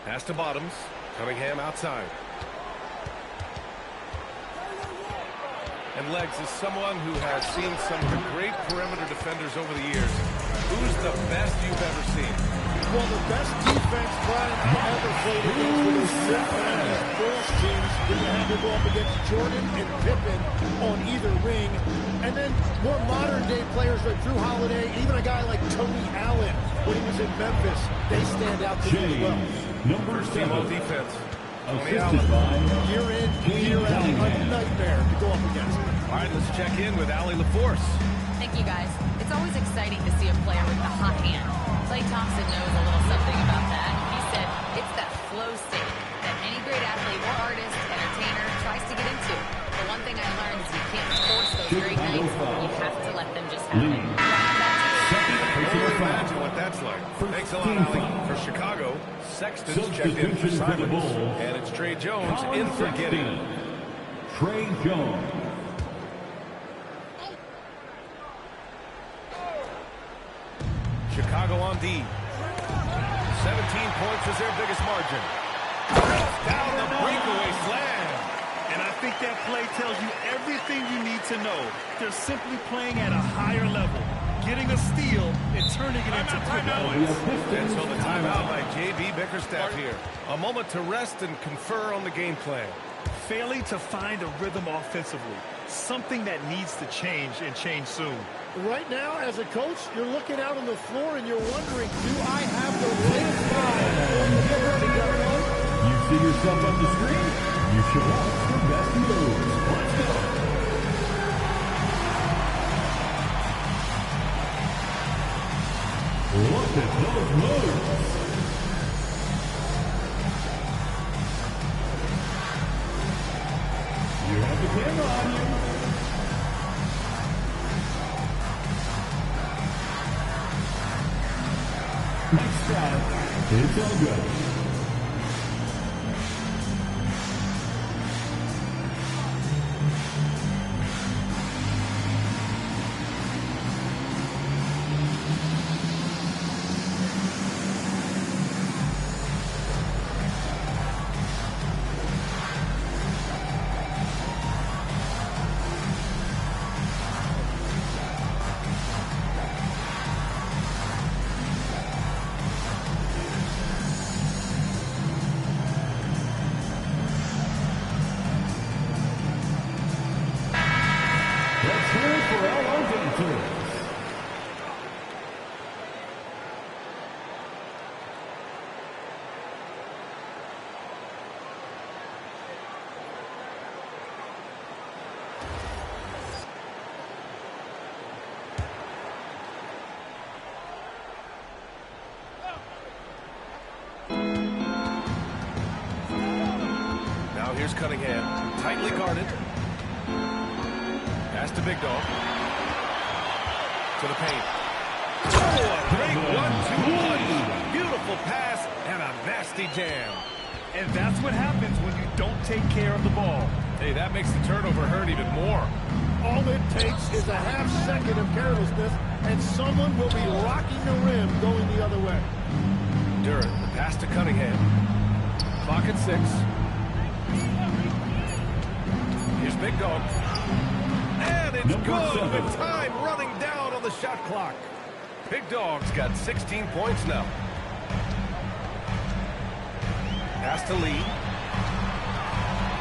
Pass to Bottoms. Cunningham outside. And Legs is someone who has seen some of the great perimeter defenders over the years. Who's the best you've ever seen? Well, the best defense Brian I ever played against was these Bulls teams when you had to go up against Jordan and Pippen on either wing. And then more modern-day players like Drew Holiday, even a guy like Tony Allen when he was in Memphis, they stand out to me as well. Number First team 7. on defense. Tony Assisted Allen. by Year in, year out, a nightmare to go up against. All right, let's check in with Allie LaForce. Thank you, guys. It's always exciting to see a player with the hot hand. Klay Thompson knows a little something about that. He said it's that flow state that any great athlete or artist, entertainer tries to get into. The one thing I learned is you can't force those great nights. You have to let them just happen. Imagine what that's like. Thanks a lot, Allie. For Chicago, Sexton's checked in for Simons. And it's Trey Jones in for Giddey. Trey Jones. Chicago on D. 17 points is their biggest margin. Down the breakaway slam. And I think that play tells you everything you need to know. They're simply playing at a higher level, getting a steal and turning it into 3 points. And so the timeout by J.B. Bickerstaff here. A moment to rest and confer on the game plan. Failing to find a rhythm offensively, something that needs to change and change soon. Right now, as a coach, you're looking out on the floor and you're wondering, do I have the right five? Get ready, Governor. You see yourself on the screen? You should watch the best moves. Let's go. Look at those moves. You have the It's all good. Here's Cunningham, tightly guarded. Pass to Big Dog. To the paint. Oh, a great 1-2 punch. Beautiful pass and a nasty jam. And that's what happens when you don't take care of the ball. Hey, that makes the turnover hurt even more. All it takes is a half second of carelessness, and someone will be rocking the rim going the other way. Durant, the pass to Cunningham. Clock at 6. Here's Big Dog. And it's good with time running down on the shot clock. Big Dog's got 16 points now. Pass to Lee.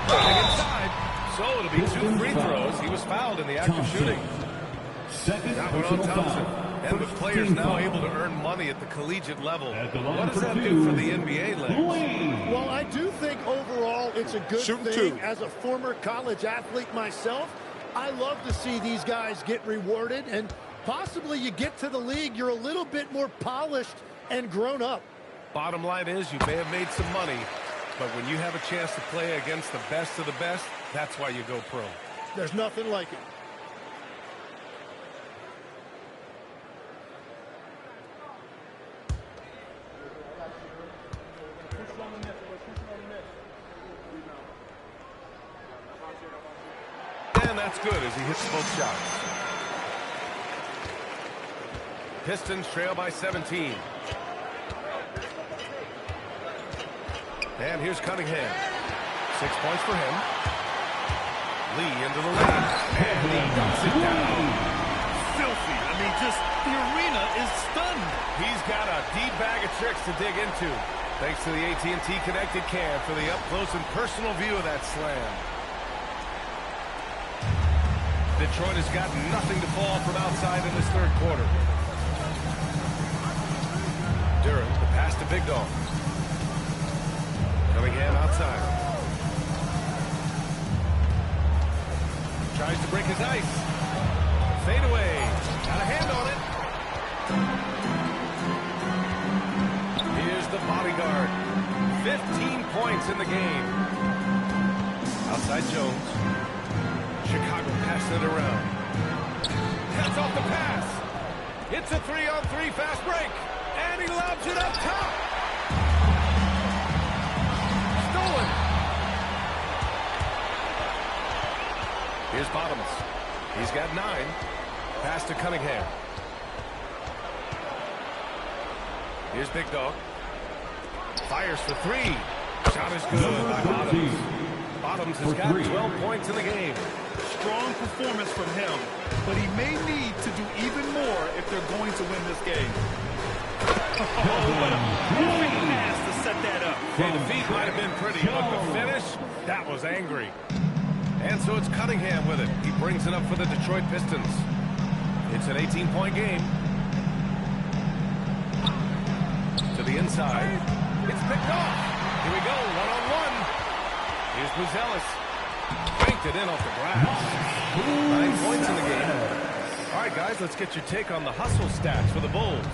Running inside. So it'll be 2 free throws. He was fouled in the act of shooting. That one on Thompson. And with players now able to earn money at the collegiate level, what does that do for the NBA league? Well, I do think overall it's a good thing. As a former college athlete myself, I love to see these guys get rewarded, and possibly you get to the league, you're a little bit more polished and grown up. Bottom line is you may have made some money, but when you have a chance to play against the best of the best, that's why you go pro. There's nothing like it. And that's good as he hits both shots. Pistons trail by 17. And here's Cunningham. 6 points for him. Lee into the lane. And he knocks it down. Filthy. I mean, just the arena is stunned. He's got a deep bag of tricks to dig into. Thanks to the AT&T Connected Cam for the up-close and personal view of that slam. Detroit has got nothing to fall from outside in this third quarter. Durant, the pass to Big Dog. Cunningham outside. Tries to break his ice. Fade away. Got a hand on it. Here's the bodyguard. 15 points in the game. Outside Jones. Chicago passing it around. Cuts off the pass. It's a 3-on-3 fast break. And he lobs it up top. Stolen. Here's Bottoms. He's got 9. Pass to Cunningham. Here's Big Dog. Fires for 3. Shot is good by Bottoms. Bottoms has got 12 points in the game. Strong performance from him, but he may need to do even more if they're going to win this game. Oh, what a perfect pass to set that up. Okay, the feed might have been pretty, but the finish, that was angry. And so it's Cunningham with it. He brings it up for the Detroit Pistons. It's an 18-point game. To the inside. It's picked off. Here we go, one-on-one. Here's Buzelis. Banked it in off the glass. 9 points in the game. All right, guys, let's get your take on the hustle stats for the Bulls.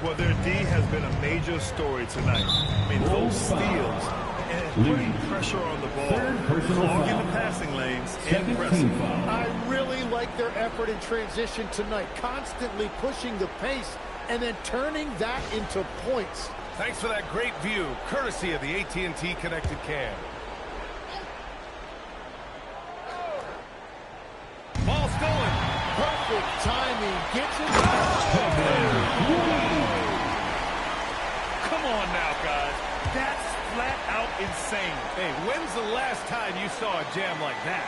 Well, their D has been a major story tonight. I mean, those steals and putting pressure on the ball, clogging the passing lanes, and pressing. I really like their effort in transition tonight, constantly pushing the pace and then turning that into points. Thanks for that great view, courtesy of the AT&T Connected Cam. Ball stolen. Perfect timing. Gets it. Come on now, guys. That's flat out insane. Hey, when's the last time you saw a jam like that?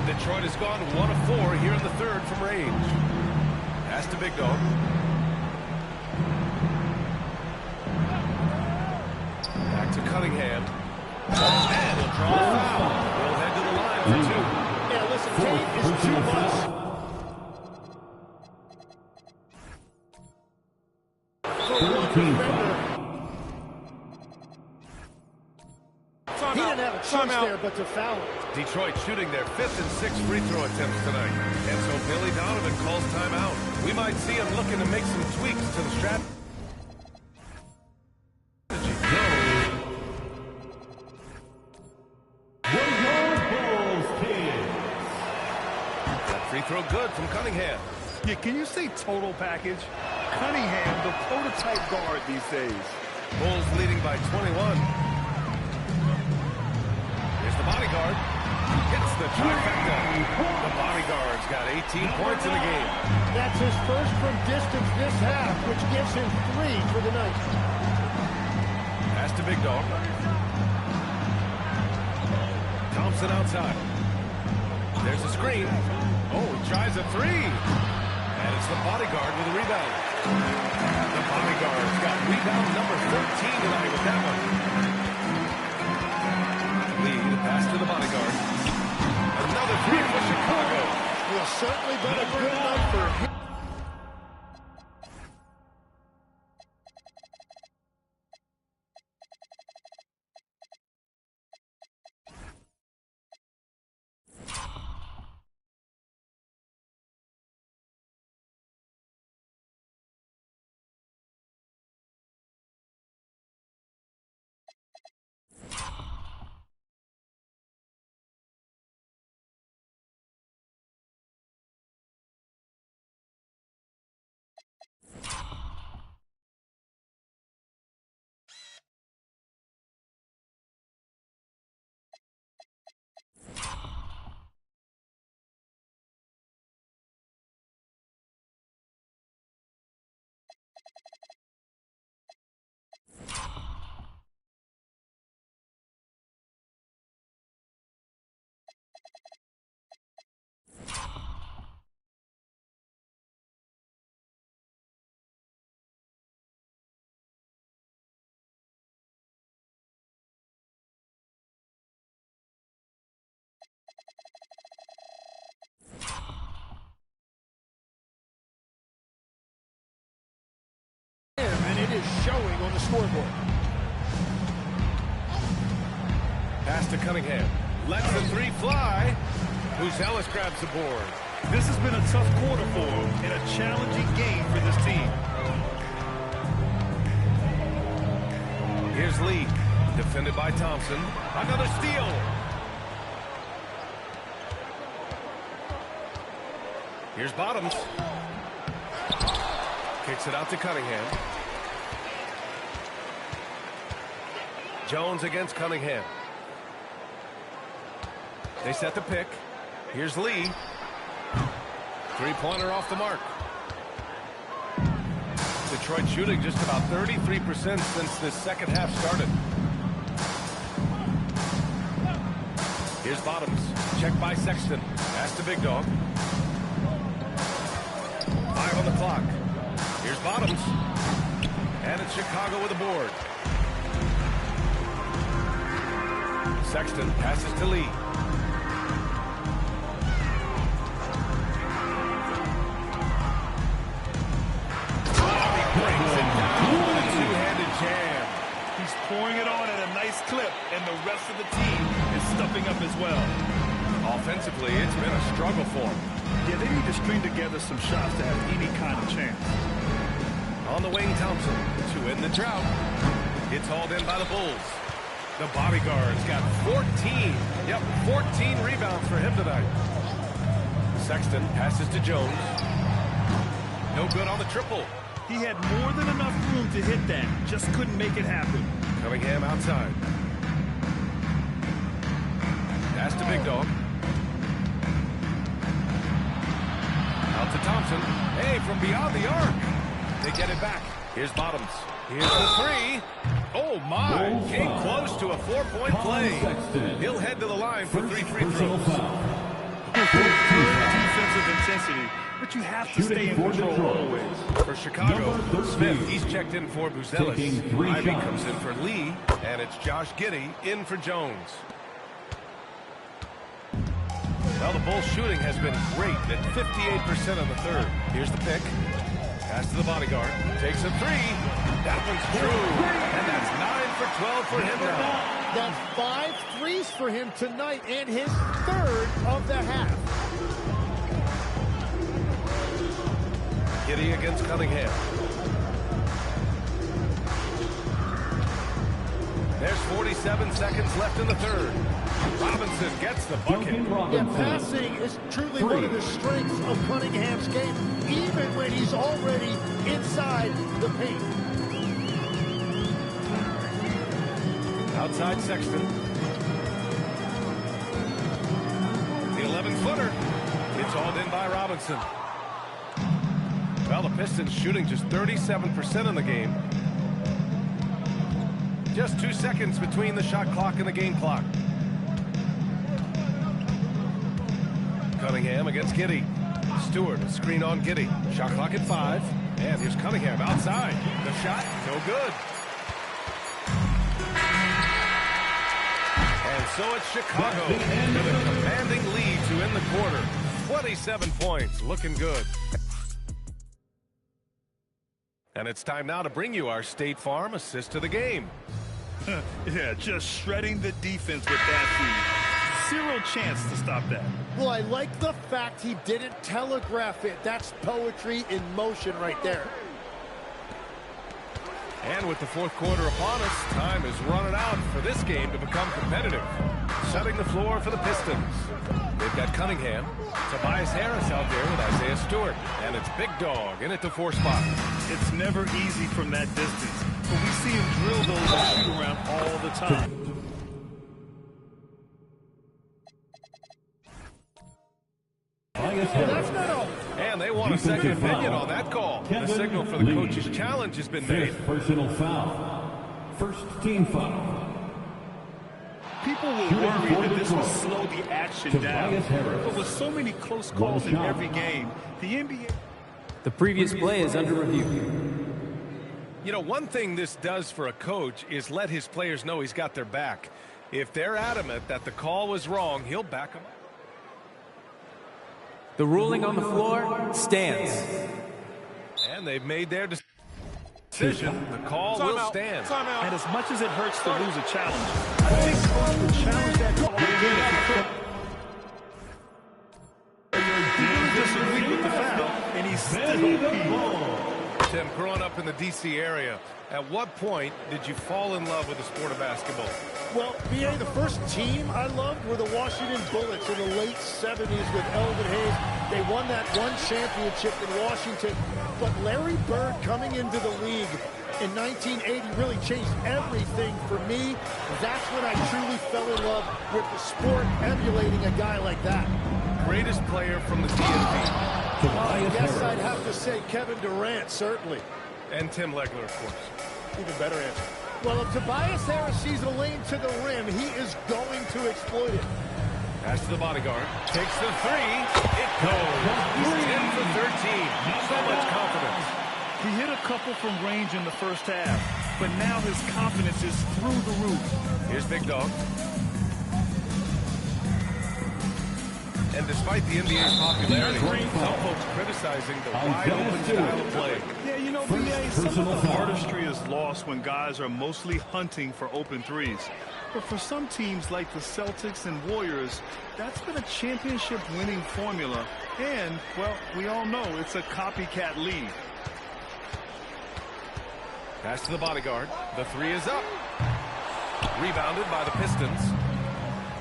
Detroit has gone 1 of 4 here in the third from range. Pass to Big Dog. Back to Cunningham. And he'll draw a foul. He'll head to the line for 2. Yeah, listen, Kane is too much. He didn't have a choice there but to foul him. Detroit shooting their 5th and 6th free throw attempts tonight. And so Billy Donovan calls timeout. We might see him looking to make some tweaks to the strategy. That free throw good from Cunningham. Yeah, can you say total package? Cunningham, the prototype guard these days. Bulls leading by 21. Here's the bodyguard. Hits the trifecta. The bodyguard's got 18 points in the game. That's his first from distance this half, which gives him 3 for the night. Pass to Big Dog. Thompson outside. There's a screen. Oh, he tries a 3. And it's the bodyguard with a rebound. The bodyguard's got rebound number 13 tonight with that one. Lead, pass to the bodyguard. Another 3 for Chicago. Will certainly been a good night for him. And it is showing on the scoreboard. Pass to Cunningham. Lets the 3 fly. Ellis grabs the board. This has been a tough quarter for him and a challenging game for this team. Here's Lee. Defended by Thompson. Another steal. Here's Bottoms. Kicks it out to Cunningham. Jones against Cunningham. They set the pick. Here's Lee. 3-pointer off the mark. Detroit shooting just about 33% since this second half started. Here's Bottoms. Checked by Sexton. Pass to Big Dog. 5 on the clock. Here's Bottoms. And it's Chicago with a board. Sexton passes to Lee. Pouring it on at a nice clip, and the rest of the team is stepping up as well. Offensively, it's been a struggle for them. Yeah, they need to string together some shots to have any kind of chance. On the wing, Thompson to end the drought. It's hauled in by the Bulls. The bodyguard's got 14. Yep, 14 rebounds for him tonight. Sexton passes to Jones. No good on the triple. He had more than enough room to hit that. Just couldn't make it happen. Cunningham outside. Pass to Big Dog. Out to Thompson. Hey, from beyond the arc. They get it back. Here's Bottoms. Here's the three. Oh, my. Came close to a 4-point play. He'll head to the line for 3 free throws. Defensive intensity, but you have to stay in control always. For Chicago, Smith, he's checked in for Buzelis. Ivy comes in for Lee, and it's Josh Giddey in for Jones. Well, the Bulls shooting has been great at 58% in the third. Here's the pick. Pass to the bodyguard. Takes a three. That one's true. And that's 9 for 12 for him now. That's 5 threes for him tonight and his third of the half. Giddey against Cunningham. There's 47 seconds left in the third. Robinson gets the bucket. Yeah, passing is truly one of the strengths of Cunningham's game, even when he's already inside the paint. Outside Sexton. The 11-footer. It's hauled in by Robinson. Well, the Pistons shooting just 37% in the game. Just 2 seconds between the shot clock and the game clock. Cunningham against Giddey. Stewart, a screen on Giddey. Shot clock at 5. And here's Cunningham outside. The shot, no good. And so it's Chicago with a commanding lead to end the quarter. 27 points, looking good. And it's time now to bring you our State Farm assist to the game. Yeah, just shredding the defense with that feed. Zero chance to stop that. Well, I like the fact he didn't telegraph it. That's poetry in motion right there. And with the fourth quarter upon us, time is running out for this game to become competitive. Setting the floor for the Pistons. They've got Cunningham. Tobias Harris out there with Isaiah Stewart. And it's Big Dog in at the 4 spot. It's never easy from that distance, but we see him drill those and shoot around all the time. And they want a second opinion on that call. The signal for the coach's challenge has been made. Personal foul. First team foul. People will worry that this will slow the action down. But with so many close calls in every game, the NBA... The previous play is under review. You know, one thing this does for a coach is let his players know he's got their back. If they're adamant that the call was wrong, he'll back them up. The ruling on the floor stands. And they've made their decision. The call will stand. And as much as it hurts to lose a challenge, I think coach would challenge that call again if he could. He really disagreed with the foul, and he's still Tim, growing up in the D.C. area, at what point did you fall in love with the sport of basketball? Well, BA, the first team I loved were the Washington Bullets in the late 70s with Elvin Hayes. They won that one championship in Washington. But Larry Bird coming into the league in 1980 really changed everything for me. That's when I truly fell in love with the sport, emulating a guy like that. Greatest player from the DSP. I guess I'd have to say Kevin Durant, certainly. And Tim Legler, of course. Even better answer. Well, if Tobias Harris sees a lane to the rim, he is going to exploit it. Pass to the bodyguard. Takes the three. It goes. He's 10 for 13. So much confidence. He hit a couple from range in the first half, but now his confidence is through the roof. Here's Big Dog. And despite the NBA's popularity, some folks criticizing the wide-open style of play. Yeah, you know, BA, some of the artistry is lost when guys are mostly hunting for open threes. But for some teams like the Celtics and Warriors, that's been a championship-winning formula. And, well, we all know it's a copycat league. Pass to the bodyguard. The three is up. Rebounded by the Pistons.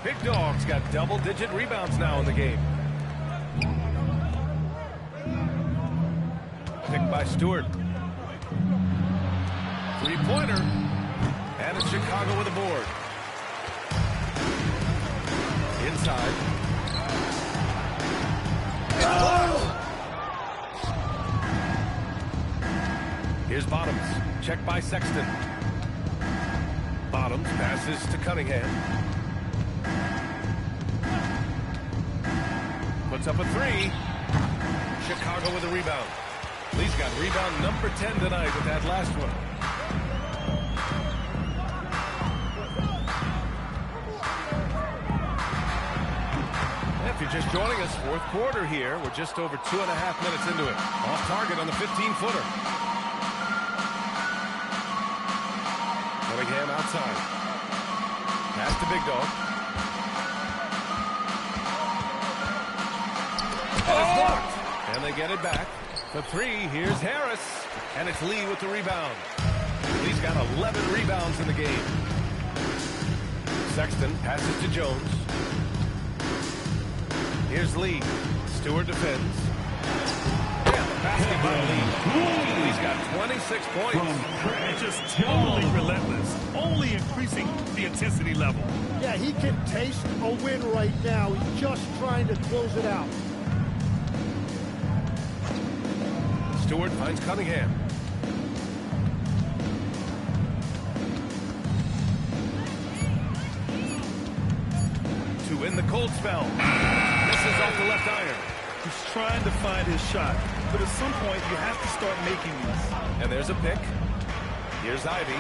Big Dog's got double-digit rebounds now in the game. Picked by Stewart. Three-pointer. And it's Chicago with a board. Inside. Here's Bottoms. Check by Sexton. Bottoms passes to Cunningham. Puts up a three. Chicago with a rebound. Lee's got rebound number 10 tonight with that last one. If you're just joining us, fourth quarter here. We're just over 2.5 minutes into it. Off target on the 15-footer. Cunningham outside. Pass to Big Dog. And it's blocked. And they get it back. The three, here's Harris. And it's Lee with the rebound. Lee's got 11 rebounds in the game. Sexton passes to Jones. Here's Lee. Stewart defends. And the basket by Lee. Lee's got 26 points. And just totally relentless. Only increasing the intensity level. Yeah, he can taste a win right now. He's just trying to close it out. Stewart finds Cunningham. To win the cold spell. Misses off the left iron. He's trying to find his shot, but at some point you have to start making these. And there's a pick. Here's Ivy.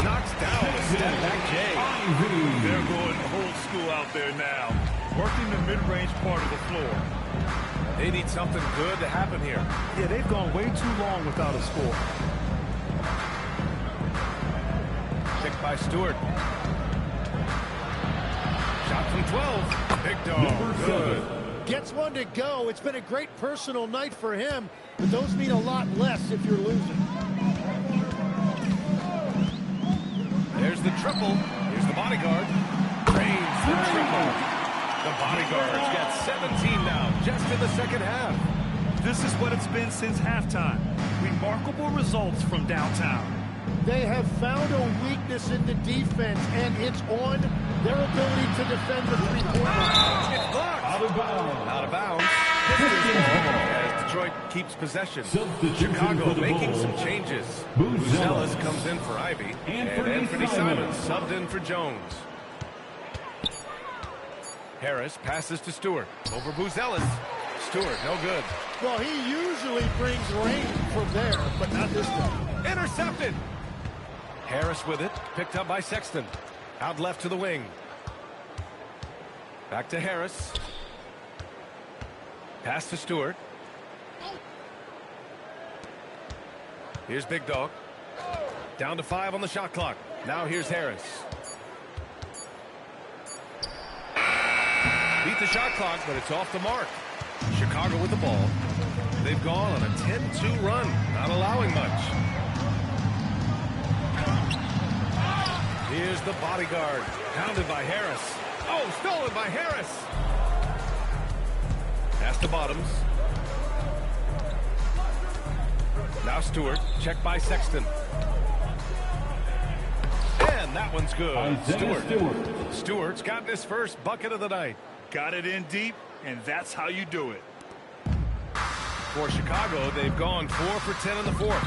Knocks down the step back Jay. They're going old school out there now, working the mid-range part of the floor. They need something good to happen here. Yeah, they've gone way too long without a score. Picked by Stewart. Shot from 12. Big Dog. Good. Gets one to go. It's been a great personal night for him, but those mean a lot less if you're losing. There's the triple. Here's the bodyguard. Drains the triple. The bodyguards got 17 now, just in the second half. This is what it's been since halftime. Remarkable results from downtown. They have found a weakness in the defense, and it's on their ability to defend the three-point line. It's blocked. Out of bounds. Out of bounds. As Detroit keeps possession. Chicago making some changes. Buzelis comes in for Ivy, and Anthony Simons subbed in for Jones. Harris passes to Stewart. Over Buzelis. Stewart, no good. Well, he usually brings rain from there, but not this time. Intercepted. Harris with it. Picked up by Sexton. Out left to the wing. Back to Harris. Pass to Stewart. Here's Big Dog. Down to 5 on the shot clock. Now here's Harris. Beat the shot clock, but it's off the mark. Chicago with the ball. They've gone on a 10-2 run, not allowing much. Here's the bodyguard. Pounded by Harris. Oh, stolen by Harris. Pass to Bottoms. Now Stewart. Checked by Sexton. And that one's good. Stewart's gotten his first bucket of the night. Got it in deep, and that's how you do it. For Chicago, they've gone 4 for 10 in the fourth.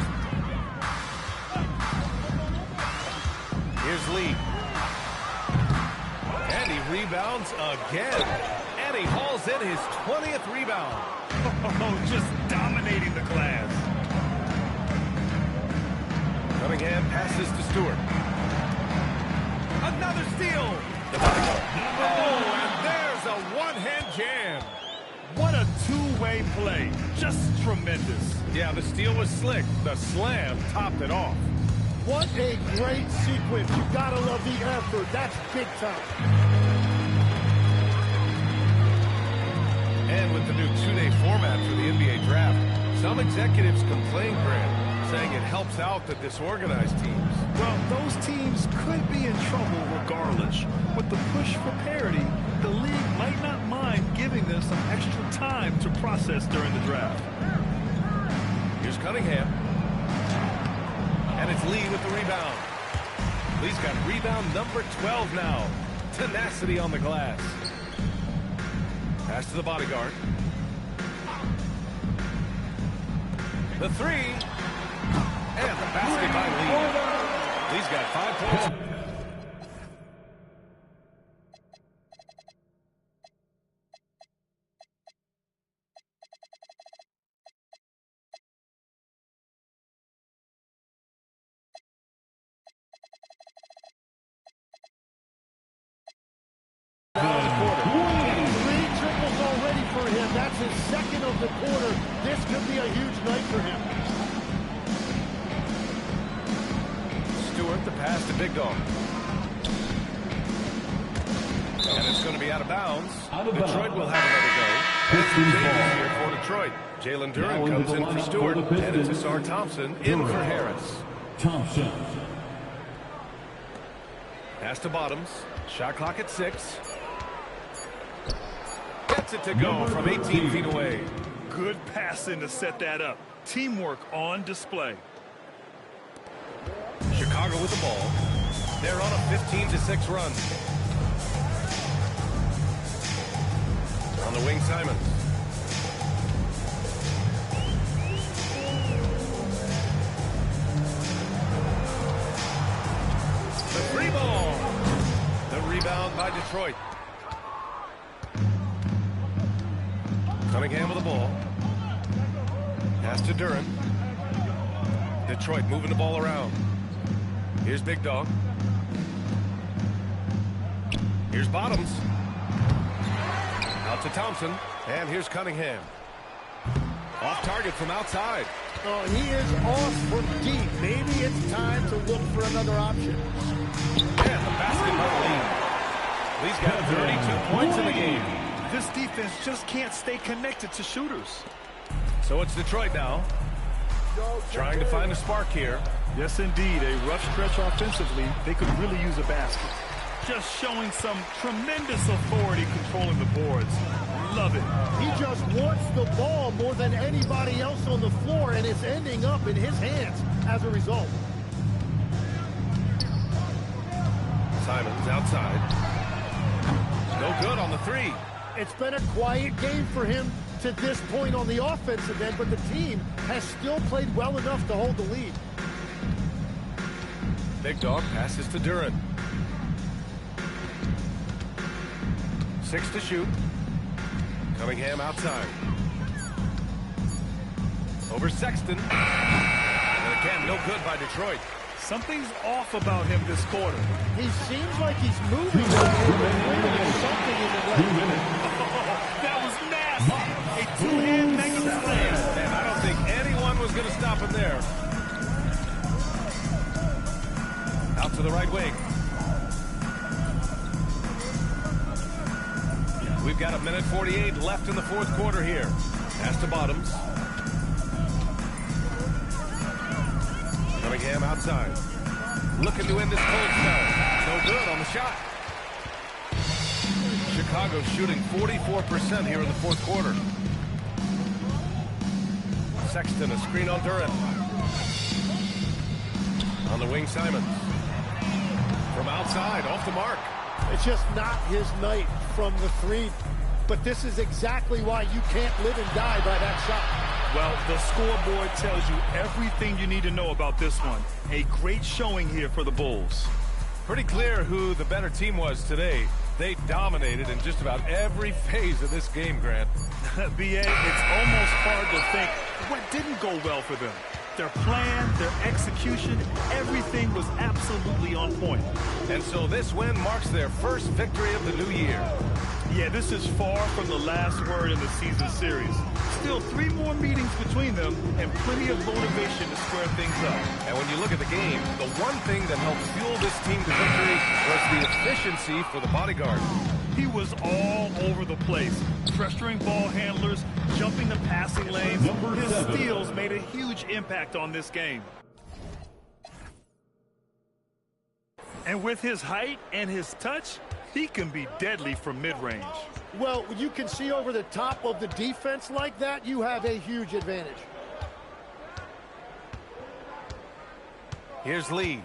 Here's Lee. And he rebounds again. And he hauls in his 20th rebound. Oh, just dominating the glass. Cunningham passes to Stewart. Another steal. The bodyguard. Oh, and there's a one-hand jam. What a two-way play. Just tremendous. Yeah, the steal was slick. The slam topped it off. What a great sequence. You gotta love the effort. That's big time. And with the new two-day format for the NBA draft, some executives complain, Grant, saying it helps out the disorganized teams. Well, those teams could be in trouble regardless. With the push for parity, the league might not mind giving them some extra time to process during the draft. Here's Cunningham. And And it's Lee with the rebound. Lee's got rebound number 12 now. Tenacity on the glass. Pass to the bodyguard. The three. And the basket by Lee. Lee's got 5 points. That's his second of the quarter. This could be a huge night for him. Stewart, the pass to Big Dog. And it's going to be out of bounds. Detroit will have another go. It's the changes here for Detroit. Jalen Duren comes in for Stewart. And it's Asar Thompson in for Harris. Thompson. Pass to Bottoms. Shot clock at 6. Gets it to go from 18 feet away. Good passing to set that up. Teamwork on display. Chicago with the ball. They're on a 15-6 run. On the wing, Simons. The free ball. The rebound by Detroit. Cunningham with the ball. Pass to Duren. Detroit moving the ball around. Here's Big Dog. Here's Bottoms. Out to Thompson. And here's Cunningham. Off target from outside. Oh, he is off from deep. Maybe it's time to look for another option. And the basket by Lee. Lee's got 32 points in the game. This defense just can't stay connected to shooters. So it's Detroit now. Trying to find a spark here. Yes, indeed. A rough stretch offensively. They could really use a basket. Just showing some tremendous authority controlling the boards. Love it. He just wants the ball more than anybody else on the floor, and it's ending up in his hands as a result. Simons outside. No good on the three. It's been a quiet game for him to this point on the offensive end, but the team has still played well enough to hold the lead. Big Dog passes to Duren. 6 to shoot. Cunningham outside. Over Sexton. And again, no good by Detroit. Something's off about him this quarter. He seems like he's moving. Something in the way. That was nasty. A two-hand mega slam. And I don't think anyone was going to stop him there. Out to the right wing. We've got 1:48 left in the fourth quarter here. Pass to Bottoms. Cunningham outside. Looking to end this cold spell. No good on the shot. Chicago shooting 44% here in the fourth quarter. Sexton, a screen on Duren. On the wing, Simons. From outside, off the mark. It's just not his night from the three. But this is exactly why you can't live and die by that shot. Well, the scoreboard tells you everything you need to know about this one. A great showing here for the Bulls. Pretty clear who the better team was today. They dominated in just about every phase of this game, Grant. B.A., it's almost hard to think what didn't go well for them. Their plan, their execution, everything was absolutely on point. And so this win marks their first victory of the new year. Yeah, this is far from the last word in the season series. Still 3 more meetings between them and plenty of motivation to square things up. And when you look at the game, the one thing that helped fuel this team to victory was the efficiency for the bodyguard. He was all over the place, pressuring ball handlers, jumping the passing lanes. His steals made a huge impact on this game. And with his height and his touch, he can be deadly from mid-range. Well, when you can see over the top of the defense like that, you have a huge advantage. Here's Lee.